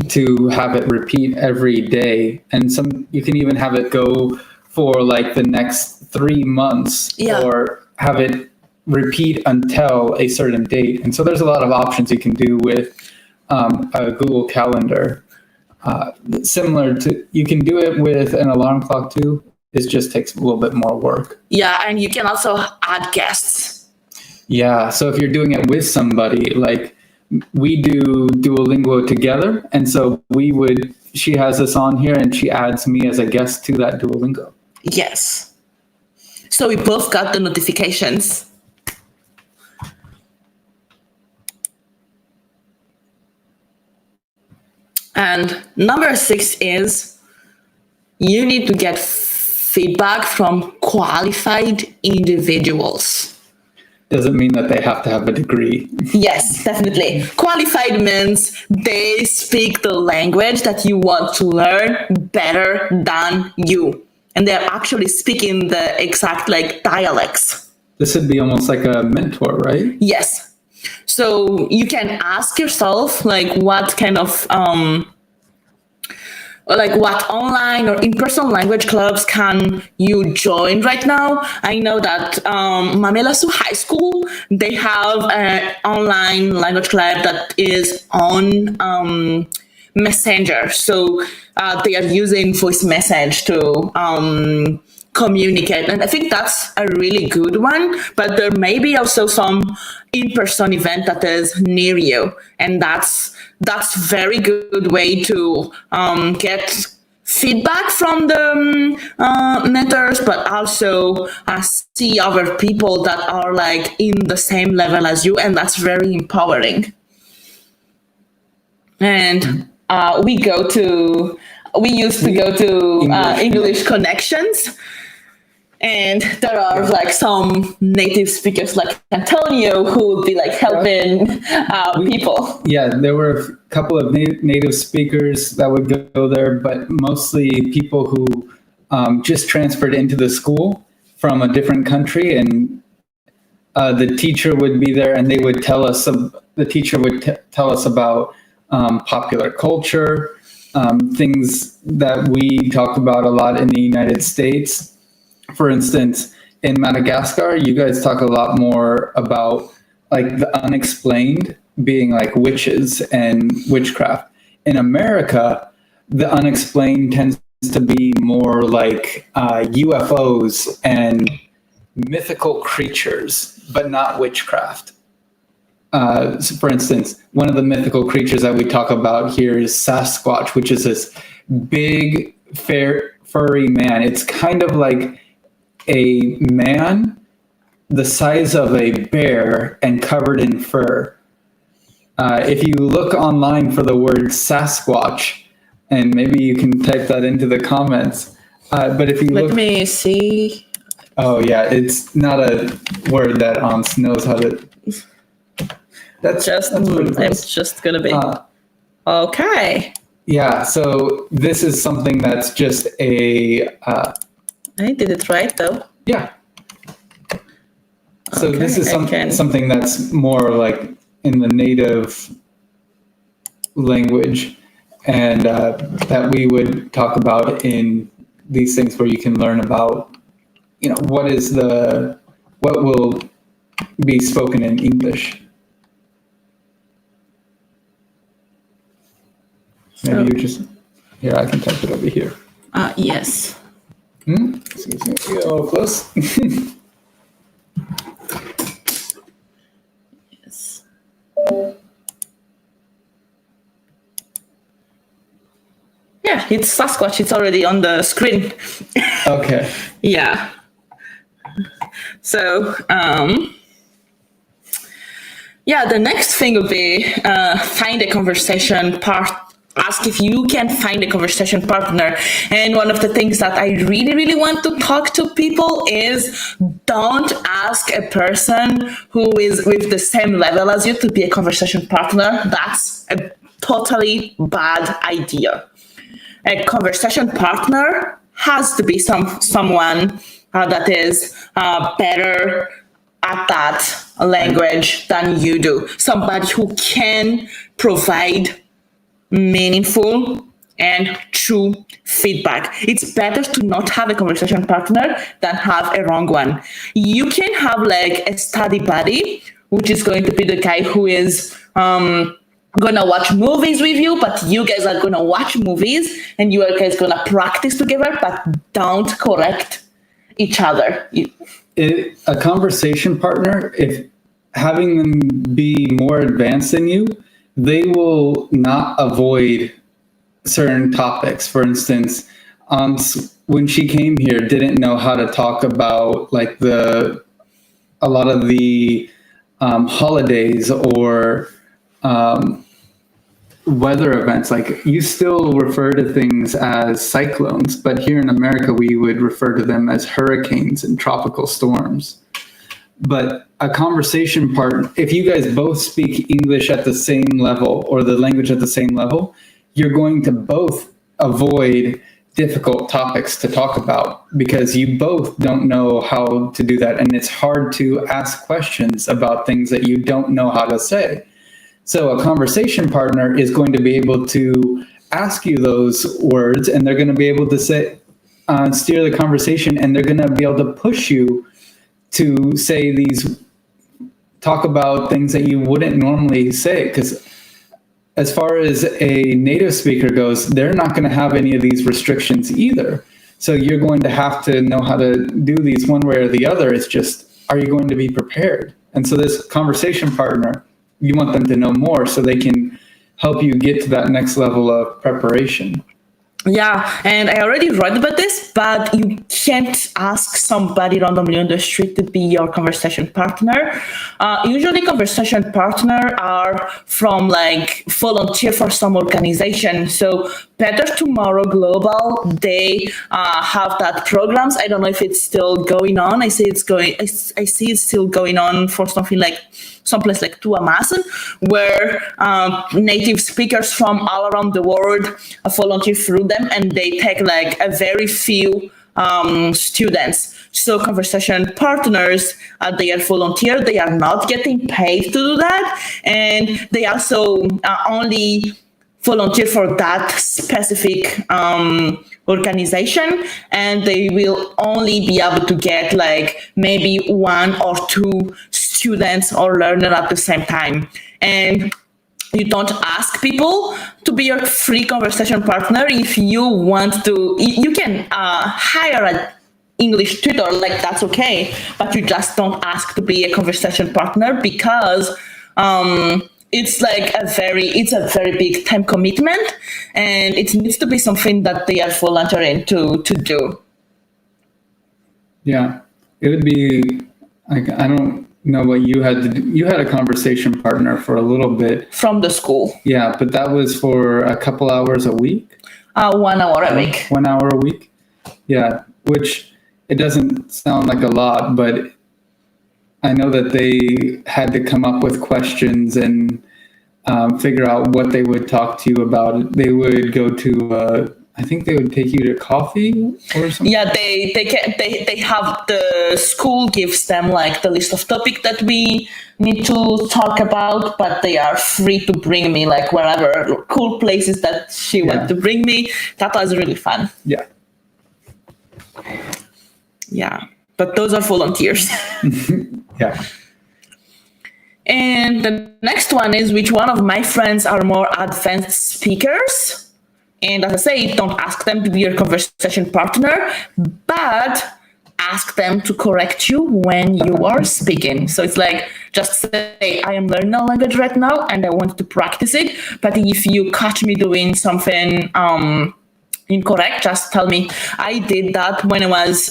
to have it repeat every day. And you can even have it go for like the next 3 months, or have it repeat until a certain date. And so there's a lot of options you can do with a Google Calendar. Similar to, you can do it with an alarm clock too. It just takes a little bit more work. Yeah, and you can also add guests. Yeah. So if you're doing it with somebody, like we do Duolingo together, and so she has us on here, and she adds me as a guest to that Duolingo. Yes. So we both got the notifications. And number 6 is you need to get feedback from qualified individuals. Doesn't mean that they have to have a degree. Yes, definitely. Qualified means they speak the language that you want to learn better than you. And they're actually speaking the exact like dialects. This would be almost like a mentor, right? Yes. So you can ask yourself like what kind of like what online or in-person language clubs can you join right now? I know that Mamelasu High School, they have an online language club that is on Messenger. So they are using voice message to communicate. And I think that's a really good one, but there may be also some in-person event that is near you. And that's very good way to get feedback from the mentors, but also see other people that are like in the same level as you. And that's very empowering. And we used to go to English Connections. And there are like some native speakers like Antonio who would be like helping people. Yeah, there were a couple of native speakers that would go there, but mostly people who just transferred into the school from a different country, and the teacher would be there, and they would tell us. The teacher would tell us about popular culture, things that we talk about a lot in the United States. For instance, in Madagascar, you guys talk a lot more about like the unexplained being like witches and witchcraft. In America, the unexplained tends to be more like UFOs and mythical creatures, but not witchcraft. So for instance, one of the mythical creatures that we talk about here is Sasquatch, which is this big, furry man. It's kind of like a man the size of a bear and covered in fur. If you look online for the word Sasquatch, and maybe you can type that into the comments, but if you look... Let me see. Oh yeah, it's not a word that Ans knows how to... That's it's just gonna be... okay. Yeah, so this is something that's just a... I did it right though. Yeah. So Okay, this is something that's more like in the native language, and that we would talk about in these things where you can learn about, what will be spoken in English. Maybe you just, here, I can type it over here. Yes. Excuse me. Oh, close. Yes. Yeah, it's Sasquatch. It's already on the screen. Okay. Yeah. So, yeah, the next thing would be find a conversation ask if you can find a conversation partner. And one of the things that I really, really want to talk to people is don't ask a person who is with the same level as you to be a conversation partner. That's a totally bad idea. A conversation partner has to be someone that is better at that language than you do. Somebody who can provide meaningful and true feedback. It's better to not have a conversation partner than have a wrong one. You can have like a study buddy, which is going to be the guy who is gonna watch movies with you, but you guys are gonna watch movies and you guys gonna practice together, but don't correct each other. A conversation partner, if having them be more advanced than you, they will not avoid certain topics. For instance, when she came here, didn't know how to talk about like a lot of the holidays or weather events. Like, you still refer to things as cyclones, but here in America we would refer to them as hurricanes and tropical storms. But a conversation partner, if you guys both speak English at the same level or the language at the same level, you're going to both avoid difficult topics to talk about because you both don't know how to do that. And it's hard to ask questions about things that you don't know how to say. So a conversation partner is going to be able to ask you those words, and they're going to be able to say, steer the conversation, and they're going to be able to push you to say talk about things that you wouldn't normally say. Because as far as a native speaker goes, they're not going to have any of these restrictions either. So you're going to have to know how to do these one way or the other. It's just, are you going to be prepared? And so this conversation partner, you want them to know more so they can help you get to that next level of preparation. Yeah, and I already read about this, but you can't ask somebody randomly on the street to be your conversation partner. Usually conversation partner are from like volunteer for some organization. So Better Tomorrow Global, they have that programs. I don't know if it's still going on. I see it's still going on for someplace like Tuamasin, where native speakers from all around the world volunteer through them, and they take like a very few students. So conversation partners, they are volunteer, they are not getting paid to do that, and they also only volunteer for that specific organization, and they will only be able to get like maybe 1 or 2 students or learner at the same time. And you don't ask people to be your free conversation partner. If you want to, you can hire an English tutor, like that's okay, but you just don't ask to be a conversation partner because it's a very big time commitment, and it needs to be something that they are volunteering to do. Yeah, it would be like, I don't know what you had to do. You had a conversation partner for a little bit. From the school. Yeah, but that was for a couple hours a week? 1 hour a week. 1 hour a week? Yeah, which it doesn't sound like a lot, but I know that they had to come up with questions and figure out what they would talk to you about. They would go to, I think they would take you to coffee or something. Yeah, they have, the school gives them like the list of topic that we need to talk about, but they are free to bring me like wherever cool places that she went to bring me. That was really fun. Yeah. Yeah, but those are volunteers. Yeah. And the next one is which one of my friends are more advanced speakers. And as I say, don't ask them to be your conversation partner, but ask them to correct you when you are speaking. So it's like, just say, I am learning a language right now and I want to practice it. But if you catch me doing something incorrect, just tell me. I did that when I was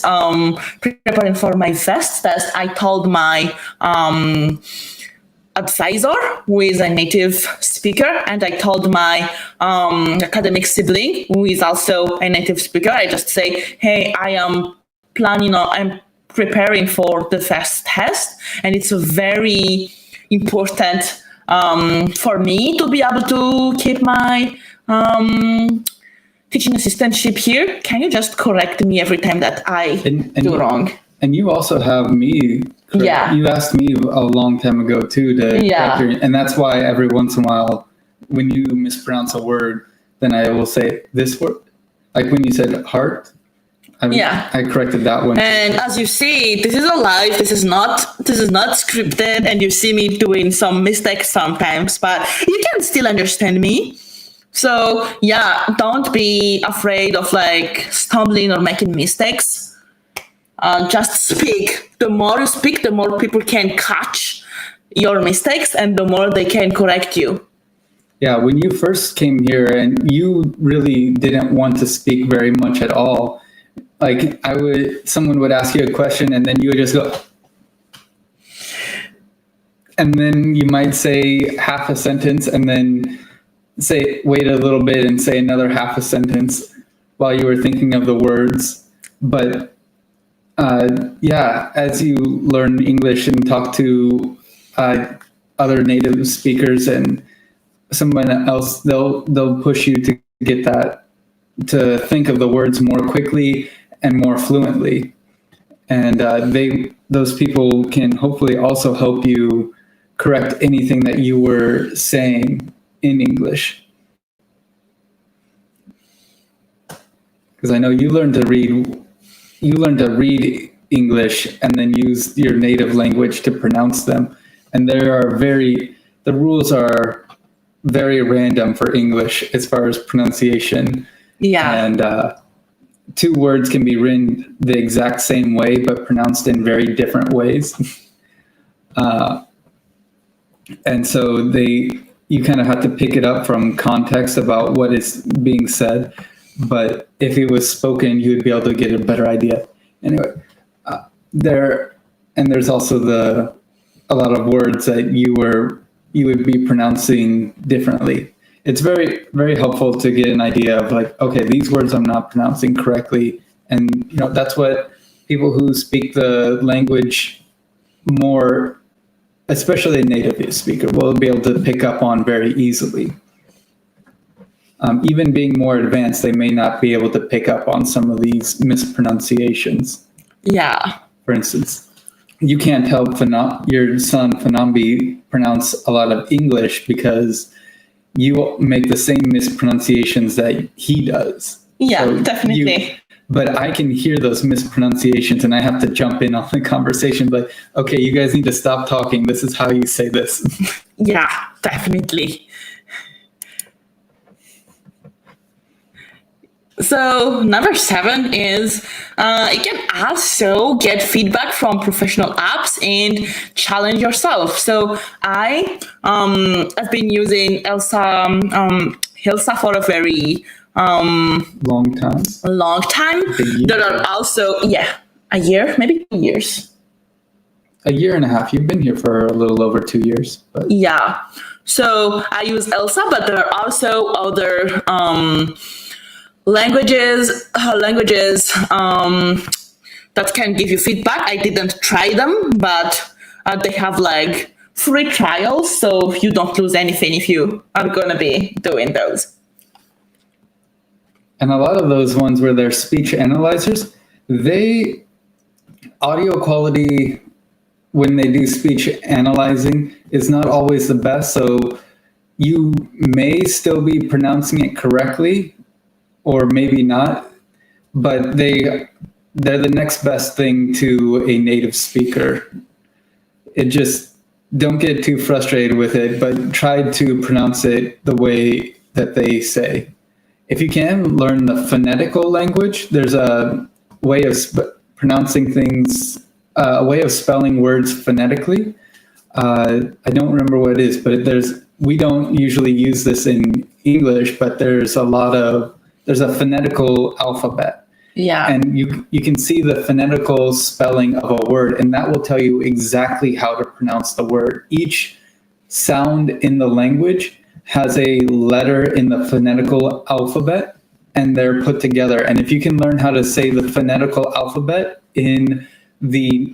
preparing for my FAST test. I told my advisor, who is a native speaker, and I told my academic sibling, who is also a native speaker, I just say, hey, I'm preparing for the FAST test, and it's very important for me to be able to keep my teaching assistantship here. Can you just correct me every time that I do wrong? And you also have me. Yeah. You asked me a long time ago too to correct your, and that's why every once in a while, when you mispronounce a word, then I will say this word. Like when you said heart, I corrected that one. And as you see, this is a live. This is not scripted, and you see me doing some mistakes sometimes, but you can still understand me. So yeah, don't be afraid of like stumbling or making mistakes. Just speak. The more you speak, the more people can catch your mistakes and the more they can correct you. Yeah, when you first came here and you really didn't want to speak very much at all, like someone would ask you a question and then you would just go, and then you might say half a sentence and then wait a little bit and say another half a sentence while you were thinking of the words. But yeah, as you learn English and talk to other native speakers and someone else, they'll push you to get that, to think of the words more quickly and more fluently. And those people can hopefully also help you correct anything that you were saying in English. Because I know you learned to read English and then use your native language to pronounce them. And the rules are very random for English as far as pronunciation. Yeah. And two words can be written the exact same way, but pronounced in very different ways. And so you kind of have to pick it up from context about what is being said. But if it was spoken, you would be able to get a better idea. Anyway, there's also a lot of words that you would be pronouncing differently. It's very, very helpful to get an idea of like, okay, these words I'm not pronouncing correctly. And that's what people who speak the language more, especially a native speaker, will be able to pick up on very easily. Even being more advanced, they may not be able to pick up on some of these mispronunciations. Yeah. For instance, you can't help your son Fanambi pronounce a lot of English because you make the same mispronunciations that he does. Yeah, so definitely. But I can hear those mispronunciations and I have to jump in on the conversation. But okay, you guys need to stop talking. This is how you say this. Yeah, definitely. So number 7 is you can also get feedback from professional apps and challenge yourself. So I have been using Hilsa for a very long time. There are also a year, maybe 2 years. A year and a half. You've been here for a little over 2 years. But. Yeah. So I use Elsa, but there are also other languages that can give you feedback. I didn't try them, but they have like free trials, so you don't lose anything if you are gonna be doing those. And a lot of those ones where they're speech analyzers, audio quality when they do speech analyzing is not always the best. So you may still be pronouncing it correctly, or maybe not, but they're the next best thing to a native speaker. Don't get too frustrated with it, but try to pronounce it the way that they say. If you can, learn the phonetical language. There's a way of pronouncing things, a way of spelling words phonetically. I don't remember what it is, but we don't usually use this in English, but there's a phonetical alphabet. Yeah. And you can see the phonetical spelling of a word, and that will tell you exactly how to pronounce the word. Each sound in the language has a letter in the phonetical alphabet, and they're put together. And if you can learn how to say the phonetical alphabet in the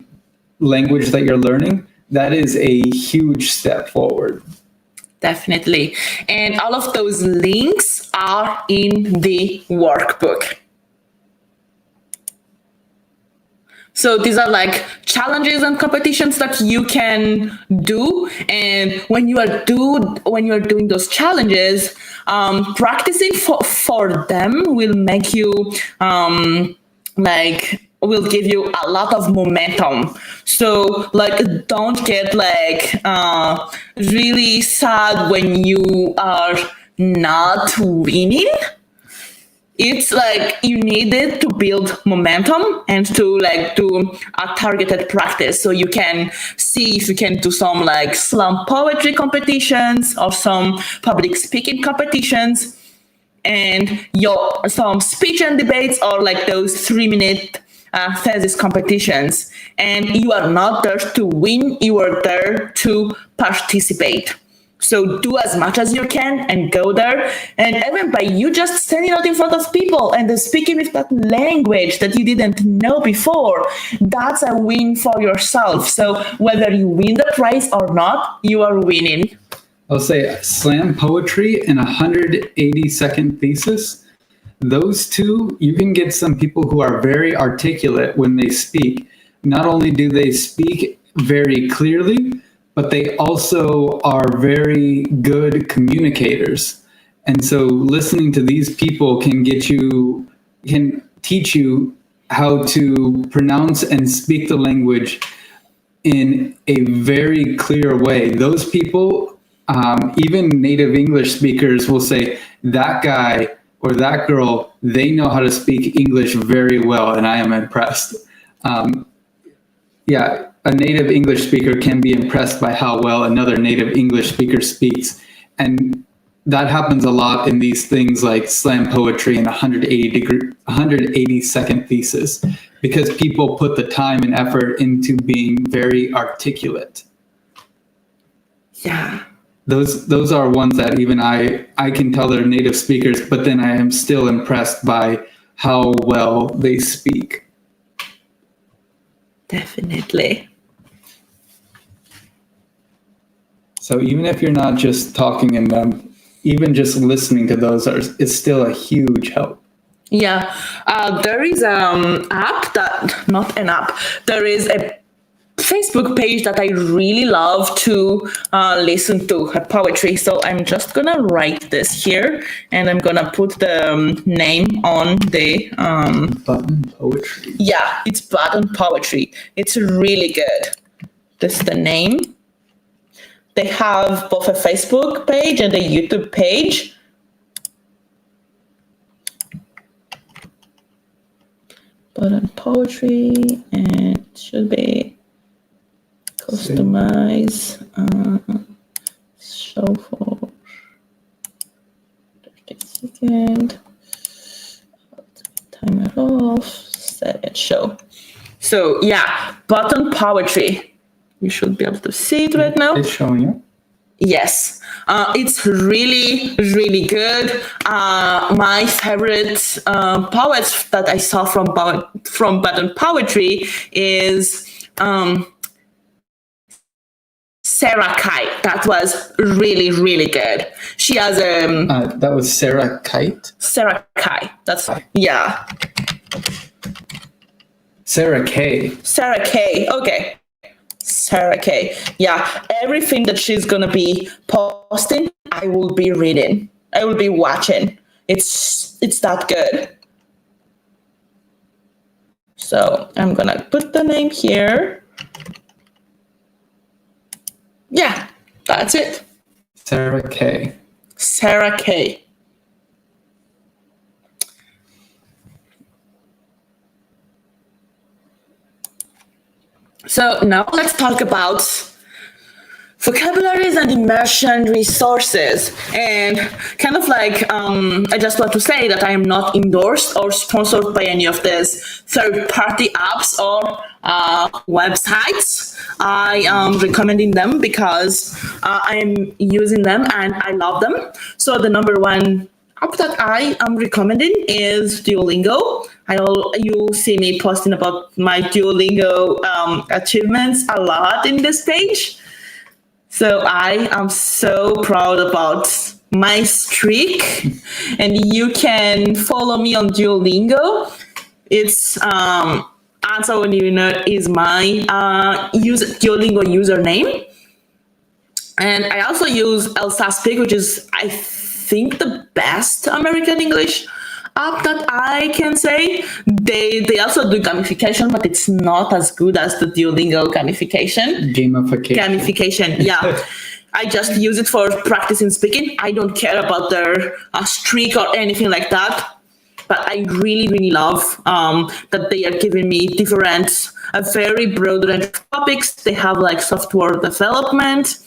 language that you're learning, that is a huge step forward. Definitely. And all of those links are in the workbook. So these are like challenges and competitions that you can do. And when you are doing those challenges, practicing for them will make you will give you a lot of momentum. So don't get really sad when you are not winning. it's like you needed to build momentum and to like do a targeted practice, so you can see if you can do some like slam poetry competitions or some public speaking competitions, and some speech and debates, or like those 3-minute thesis competitions. And you are not there to win, you are there to participate. So do as much as you can and go there. And even by you just standing out in front of people and then speaking with that language that you didn't know before, that's a win for yourself. So whether you win the prize or not, you are winning. I'll say slam poetry and 180-second thesis. Those two, you can get some people who are very articulate when they speak. Not only do they speak very clearly, but they also are very good communicators. And so listening to these people can teach you how to pronounce and speak the language in a very clear way. Those people, even native English speakers will say, that guy or that girl, they know how to speak English very well, and I am impressed. A native English speaker can be impressed by how well another native English speaker speaks. And that happens a lot in these things like slam poetry and 180-second thesis, because people put the time and effort into being very articulate. Yeah. Those are ones that even I can tell they're native speakers, but then I am still impressed by how well they speak. Definitely. So even if you're not just talking in them, even just listening to those is still a huge help. Yeah, there is there is a Facebook page that I really love to listen to her poetry. So I'm just gonna write this here, and I'm gonna put the name on the Button Poetry. Yeah, it's Button Poetry. It's really good. This is the name. They have both a Facebook page and a YouTube page. Button Poetry, and it should be customize, show for 30 seconds, timer off, set and show. So yeah, Button Poetry. You should be able to see it right now. It's showing you. Yes, it's really, really good. My favorite poets that I saw from Button Poetry is Sarah Kite. That was really, really good. She has that was Sarah Kite. Sarah Kite. That's yeah. Sarah K. Sarah K. Okay. Sarah K. Yeah, everything that she's gonna be posting, I will be reading. I will be watching. It's that good. So I'm gonna put the name here. Yeah, that's it. Sarah K. Sarah K. So now let's talk about vocabularies and immersion resources. And kind of like, I just want to say that I am not endorsed or sponsored by any of these third-party apps or websites. I am recommending them because I am using them and I love them. So the number one app that I am recommending is Duolingo. You see me posting about my Duolingo achievements a lot in this page. So I am so proud about my streak, and you can follow me on Duolingo. It's Antonina is my Duolingo username, and I also use Elsa Speak, which is I think the best American English app that I can say. They also do gamification, but it's not as good as the Duolingo gamification. Gamification, yeah. I just use it for practicing speaking. I don't care about their streak or anything like that. but I really, really love that they are giving me a very broad range of topics. They have like software development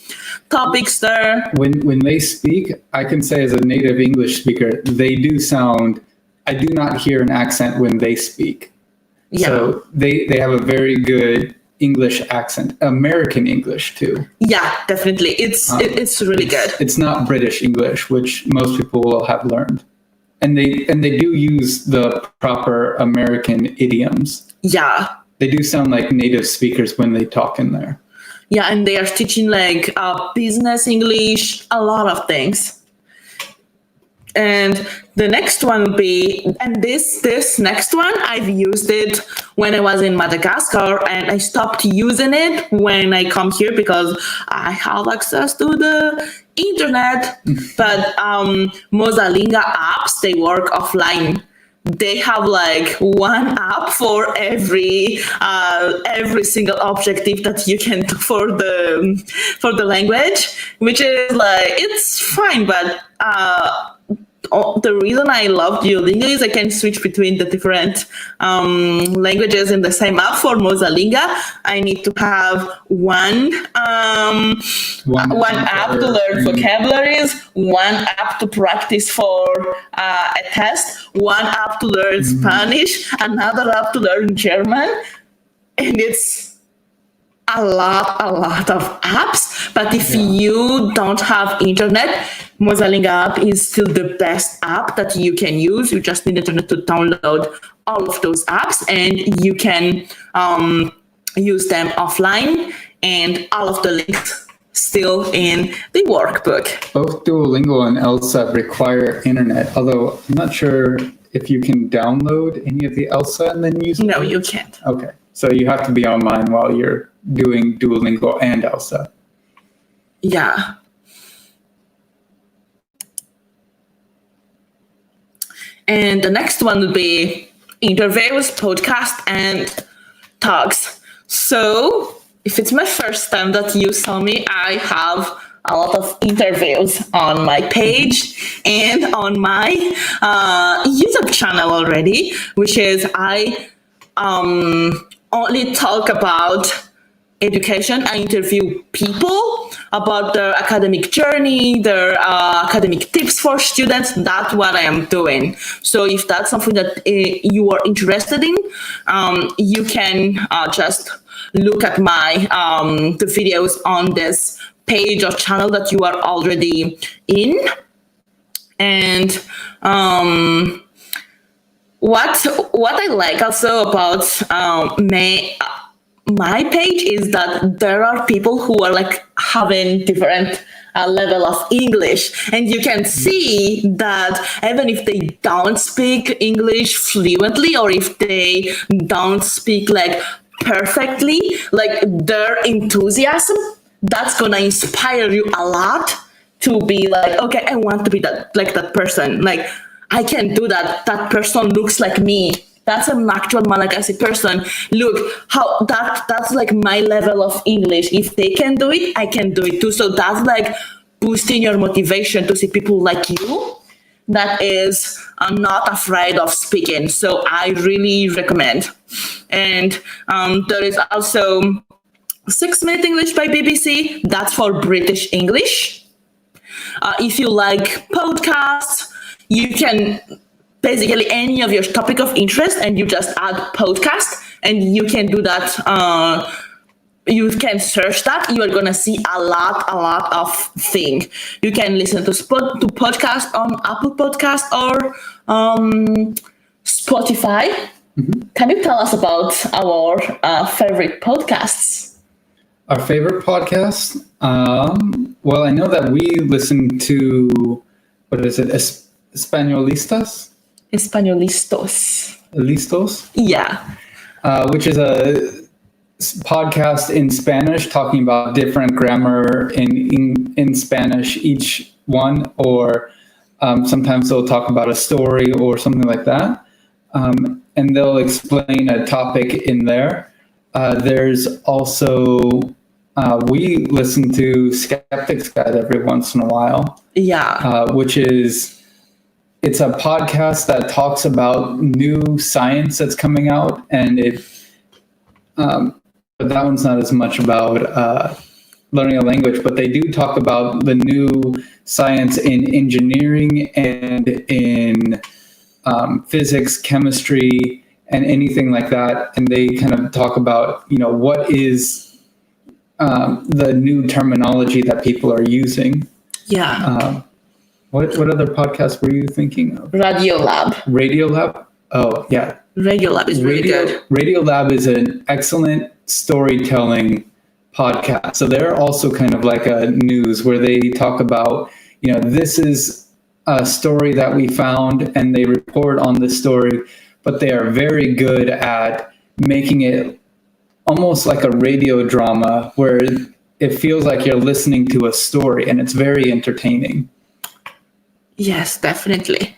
topics there. When they speak, I can say as a native English speaker, they do sound. I do not hear an accent when they speak. Yeah. So they have a very good English accent, American English too. Yeah, definitely. It's really good. It's not British English, which most people will have learned, and they do use the proper American idioms. Yeah. They do sound like native speakers when they talk in there. Yeah, and they are teaching like business English, a lot of things. And the next one will be, and this next one, I've used it when I was in Madagascar, and I stopped using it when I come here because I have access to the internet. But Mozalinga apps, they work offline. They have like one app for every single objective that you can do for the language, which is like, it's fine, but the reason I love Duolingo is I can switch between the different languages in the same app. For Mozalinga, I need to have one app to learn vocabularies, one app to practice for a test, one app to learn Spanish, another app to learn German, and it's a lot of apps. But if you don't have internet, Mozalinga app is still the best app that you can use. You just need internet to download all of those apps, and you can use them offline, and all of the links still in the workbook. Both Duolingo and ELSA require internet, although I'm not sure if you can download any of the ELSA and then use it. No, you can't. Okay, so you have to be online while you're doing Duolingo and ELSA. Yeah. And the next one will be interviews, podcast, and talks. So if it's my first time that you saw me, I have a lot of interviews on my page and on my YouTube channel already, which is I only talk about education. I interview people about their academic journey, their academic tips for students. That's what I am doing. So if that's something that you are interested in, you can just look at my the videos on this page or channel that you are already in. And what I like also about my page is that there are people who are like having different level of English, and you can see that even if they don't speak English fluently, or if they don't speak like perfectly, like their enthusiasm, that's gonna inspire you a lot to be like, okay, I want to be that person. Like, I can do that. That person looks like me. That's an actual Malagasy person. Look how that's like my level of English. If they can do it, I can do it too. So that's like boosting your motivation to see people like you that is not afraid of speaking. So I really recommend. And there is also 6 Minute English by BBC. That's for British English. If you like podcasts, you can basically any of your topic of interest, and you just add podcast, and you can do that. You can search that. You are gonna see a lot of things. You can listen to podcast on Apple Podcast or Spotify. Mm-hmm. Can you tell us about our favorite podcasts? Our favorite podcast? Well, I know that we listen to, what is it, Españolistas? Españolistos. Listos? Yeah. Which is a podcast in Spanish talking about different grammar in Spanish, each one, or sometimes they'll talk about a story or something like that. And they'll explain a topic in there. There's also, we listen to Skeptics Guide every once in a while. Yeah. Which is it's a podcast that talks about new science that's coming out, and but that one's not as much about learning a language, but they do talk about the new science in engineering and in physics, chemistry, and anything like that. And they kind of talk about, what is the new terminology that people are using. Yeah. What other podcast were you thinking of? Radiolab. Radiolab? Oh, yeah. Radiolab is really good. Radiolab is an excellent storytelling podcast. So they're also kind of like a news where they talk about, this is a story that we found, and they report on this story, but they are very good at making it almost like a radio drama where it feels like you're listening to a story, and it's very entertaining. Yes, definitely.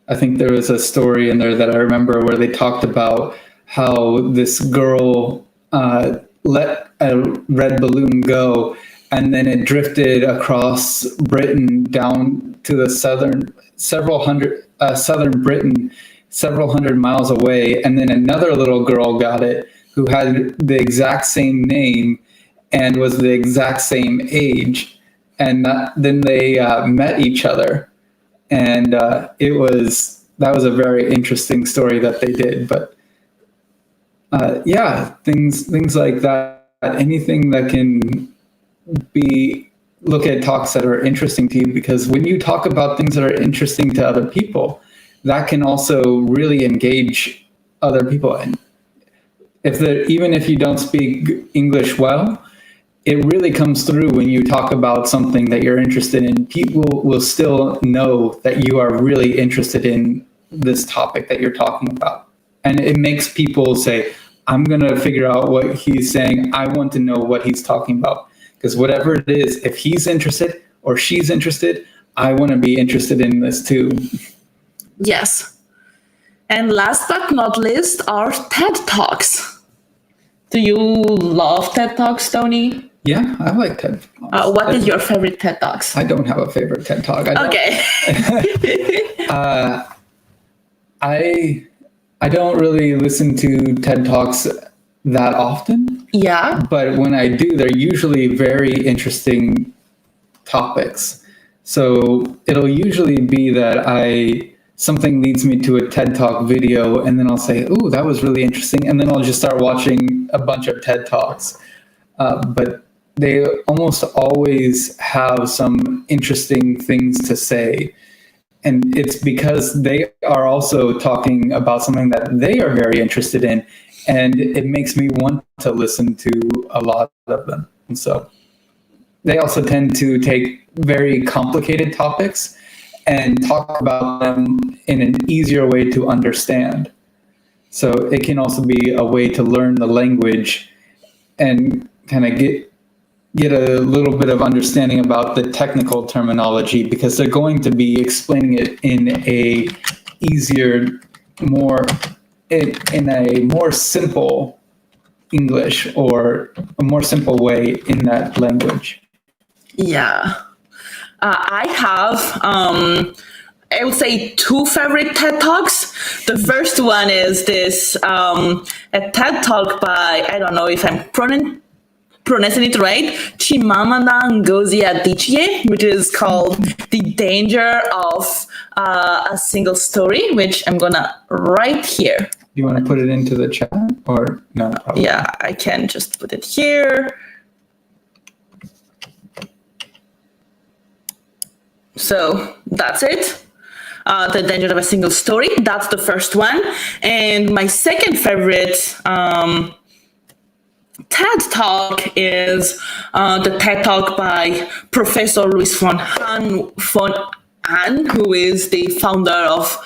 I think there was a story in there that I remember where they talked about how this girl let a red balloon go, and then it drifted across Britain down to the southern Britain, several hundred miles away, and then another little girl got it who had the exact same name and was the exact same age. And then they met each other, and that was a very interesting story that they did. But things like that, anything that can look at talks that are interesting to you, because when you talk about things that are interesting to other people, that can also really engage other people. And even if you don't speak English well, it really comes through when you talk about something that you're interested in. People will still know that you are really interested in this topic that you're talking about. And it makes people say, I'm going to figure out what he's saying. I want to know what he's talking about. Because whatever it is, if he's interested or she's interested, I want to be interested in this too. Yes. And last but not least are TED Talks. Do you love TED Talks, Tony? Yeah, I like TED Talks. What is your favorite TED Talks? I don't have a favorite TED Talk. Okay. I don't really listen to TED Talks that often. Yeah. But when I do, they're usually very interesting topics. So it'll usually be that something leads me to a TED Talk video, and then I'll say, "Ooh, that was really interesting," and then I'll just start watching a bunch of TED Talks. But they almost always have some interesting things to say. And it's because they are also talking about something that they are very interested in. And it makes me want to listen to a lot of them. And so they also tend to take very complicated topics and talk about them in an easier way to understand. So it can also be a way to learn the language and kind of get a little bit of understanding about the technical terminology, because they're going to be explaining it in a easier, in a more simple English, or a more simple way in that language. Yeah. I have, I would say, two favorite TED Talks. The first one is this, a TED Talk by, I don't know if I'm pronouncing it right, Chimamanda Ngozi Adichie, which is called The Danger of a Single Story, which I'm gonna write here. You want to put it into the chat, or no? Probably. Yeah, I can just put it here. So that's it. The Danger of a Single Story. That's the first one. And my second favorite TED Talk is the TED Talk by Professor Luis von Ahn, who is the founder of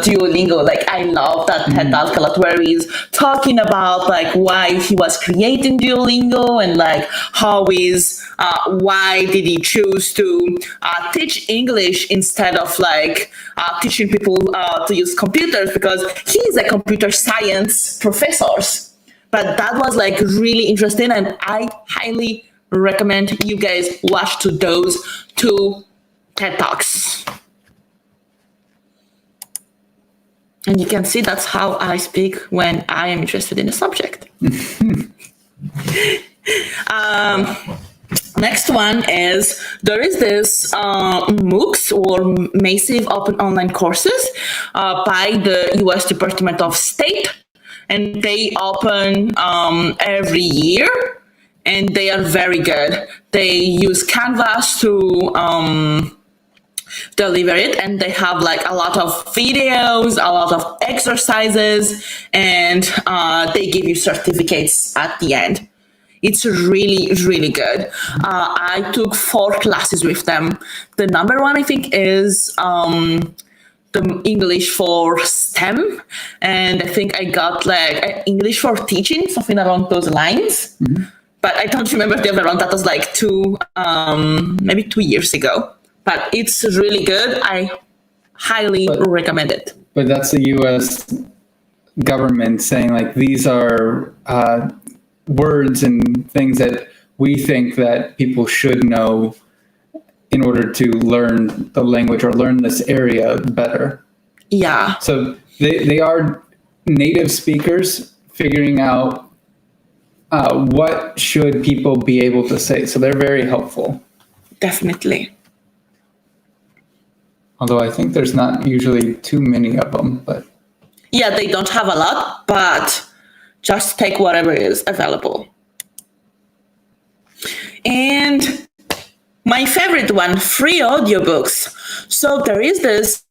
Duolingo. Like, I love that TED Talk a lot, where he's talking about like why he was creating Duolingo, and like why did he choose to teach English instead of like teaching people to use computers, because he's a computer science professor. But that was like really interesting, and I highly recommend you guys watch those two TED Talks. And you can see that's how I speak when I am interested in a subject. Next one is there is this MOOCs or Massive Open Online Courses by the US Department of State, and they open every year, and they are very good. They use Canvas to deliver it, and they have like a lot of videos, a lot of exercises, and they give you certificates at the end. It's really, really good. I took 4 classes with them. The number one, I think, is the English for STEM. And I think I got like English for teaching, something along those lines. Mm-hmm. But I don't remember the other one. That was like maybe 2 years ago. But it's really good. I highly recommend it. But that's the U.S. government saying like these are words and things that we think that people should know in order to learn the language or learn this area better. Yeah. So they are native speakers figuring out what should people be able to say. So they're very helpful. Definitely. Although I think there's not usually too many of them, but. Yeah, they don't have a lot, but just take whatever is available. And my favorite one, free audiobooks. So there is this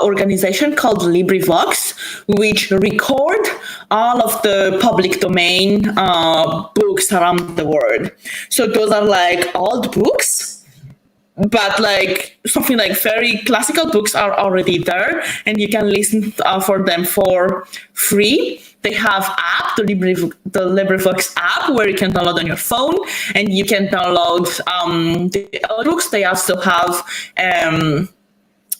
organization called LibriVox, which record all of the public domain books around the world. So those are like old books, but like something like very classical books are already there, and you can listen for them for free. They have app, the LibriVox app, where you can download on your phone, and you can download the audiobooks. They also have a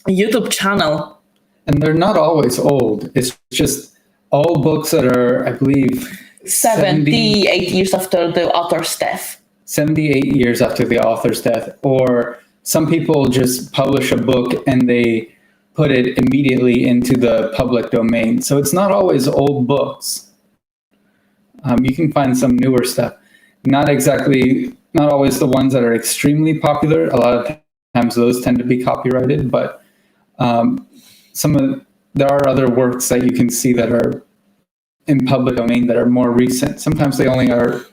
YouTube channel. And they're not always old. It's just all books that are, I believe, 78 years after the author's death. 78 years after the author's death. Or some people just publish a book and they put it immediately into the public domain. So it's not always old books. You can find some newer stuff. Not always the ones that are extremely popular. A lot of times those tend to be copyrighted, but there are other works that you can see that are in public domain that are more recent. Sometimes they only are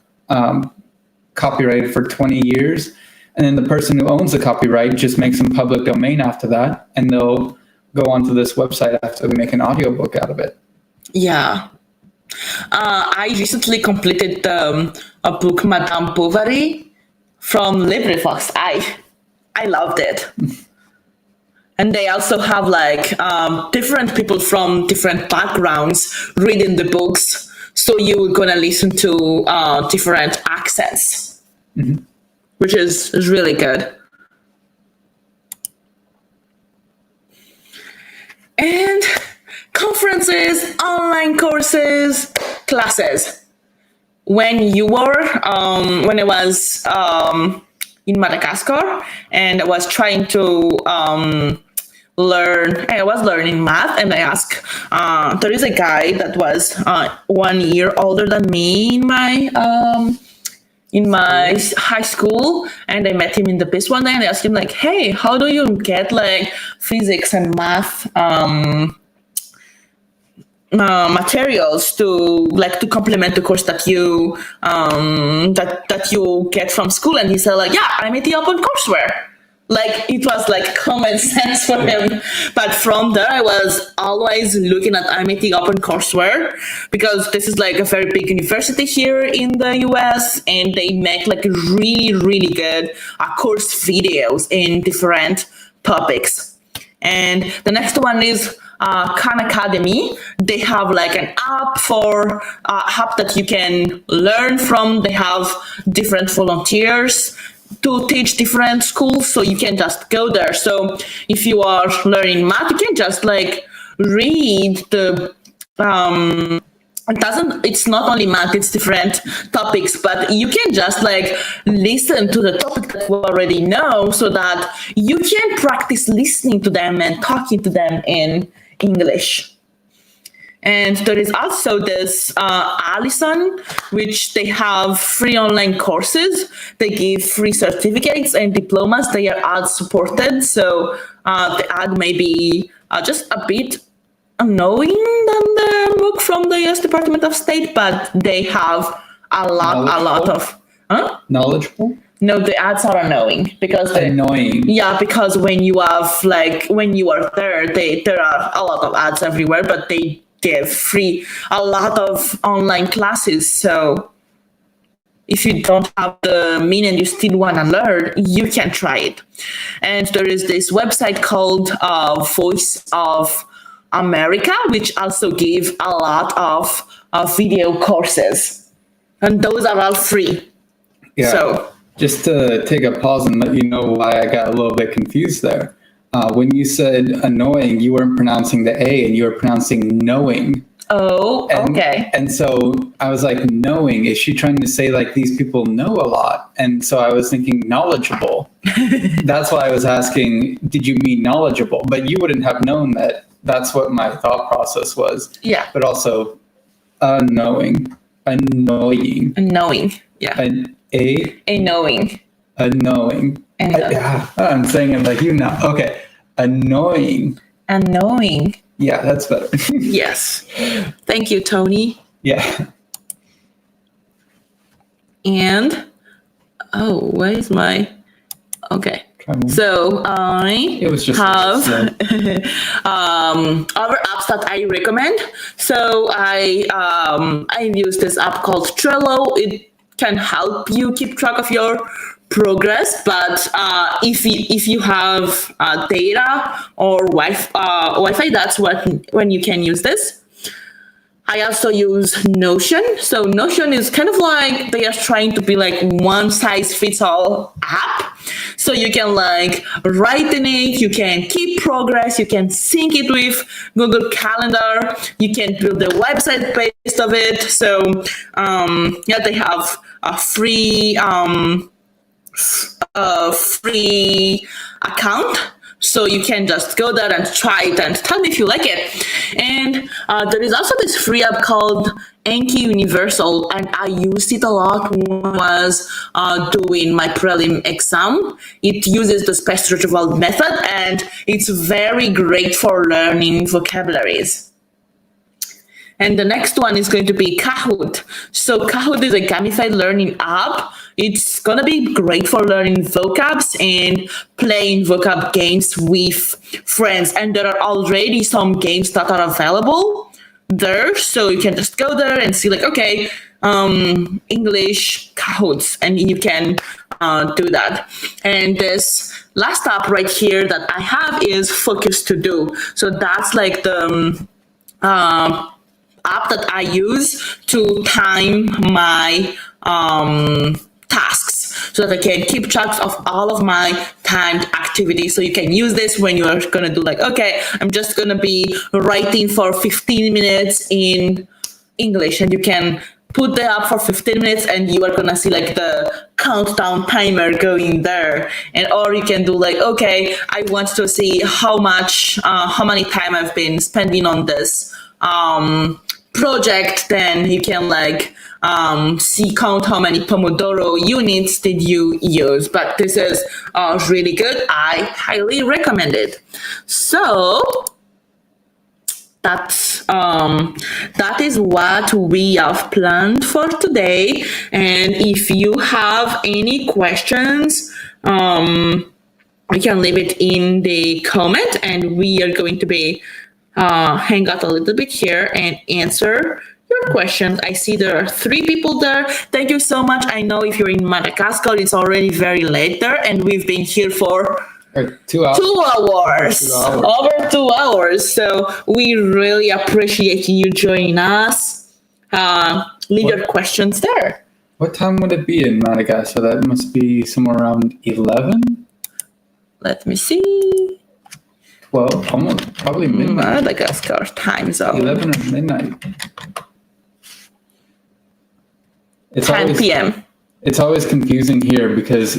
copyrighted for 20 years. And then the person who owns the copyright just makes them public domain after that, and they'll go onto this website after they make an audiobook out of it. Yeah. I recently completed a book, Madame Bovary, from LibriVox. I loved it. And they also have like different people from different backgrounds reading the books. So you're going to listen to different accents, mm-hmm. which is really good. And conferences, online courses, classes. When I was in Madagascar and I was trying to I was learning math, and I asked, there is a guy that was 1 year older than me in my high school, and I met him in the BIS one day, and I asked him like, hey, how do you get like physics and math materials to complement the course that you that you get from school? And he said like, yeah, I'm at the OpenCourseware. Like it was like common sense for him. But from there, I was always looking at MIT OpenCourseware, because this is like a very big university here in the US, and they make like really, really good course videos in different topics. And the next one is Khan Academy. They have like an app that you can learn from. They have different volunteers to teach different schools, so you can just go there. So if you are learning math, you can just like read the it's not only math, it's different topics, but you can just like listen to the topic that you already know, so that you can practice listening to them and talking to them in English. And there is also this Allison, which they have free online courses. They give free certificates and diplomas. They are ad supported. So the ad may be just a bit unknowing than the book from the US Department of State, but they have a lot of... Huh? Knowledgeable? No, the ads are annoying because Annoying. yeah, because when you have when you are there, there are a lot of ads everywhere, but they give free a lot of online classes. So if you don't have the mean and you still want to learn, you can try it. And there is this website called Voice of America, which also give a lot of video courses, and those are all free. Yeah. So just to take a pause and let you know why I got a little bit confused there. When you said annoying, you weren't pronouncing the A and you were pronouncing knowing. oh, And, okay. And so I was like, knowing, is she trying to say like these people know a lot? And so I was thinking knowledgeable. That's why I was asking, did you mean knowledgeable? But you wouldn't have known that. That's what my thought process was. Yeah, But also unknowing, annoying, knowing. Yeah, knowing. knowing. I'm saying it like you know. Okay, annoying. Knowing. Yeah, that's better. Yes. Thank you, Tony. Yeah. And where is my? Okay. So I It was just have other apps that I recommend. So I use this app called Trello. It can help you keep track of your progress, but if you have data or Wi-Fi, that's when you can use this. I also use Notion. So Notion is kind of like they are trying to be like one size fits all app. So you can like write in it, you can keep progress, you can sync it with Google Calendar, you can build a website based of it. So they have a free account. So you can just go there and try it and tell me if you like it. And there is also this free app called Anki Universal, and I used it a lot when I was doing my prelim exam. It uses the space retrieval method, and it's very great for learning vocabularies. And the next one is going to be Kahoot. So Kahoot is a gamified learning app. It's going to be great for learning vocabs and playing vocab games with friends. And there are already some games that are available there. So you can just go there and see like, okay, English Kahoots, and you can do that. And this last app right here that I have is Focus To Do. So that's like the app that I use to time my tasks so that I can keep track of all of my timed activities. So you can use this when you're going to do like, okay, I'm just going to be writing for 15 minutes in English, and you can put the app for 15 minutes and you are going to see like the countdown timer going there. And or you can do like, okay, I want to see how many time I've been spending on this project. Then you can like count how many Pomodoro units did you use. But this is really good. I highly recommend it. So that is what we have planned for today. And if you have any questions, you can leave it in the comment, and we are going to be hang out a little bit here and answer your questions. I see there are 3 people there. Thank you so much. I know if you're in Madagascar, it's already very late there, and we've been here for 2 hours. 2 hours. 2 hours. Over 2 hours. So we really appreciate you joining us. Leave your questions there. What time would it be in Madagascar? That must be somewhere around 11? Let me see. 12, almost, probably midnight. Madagascar time zone. 11 or midnight. It's 10 always, p.m. It's always confusing here because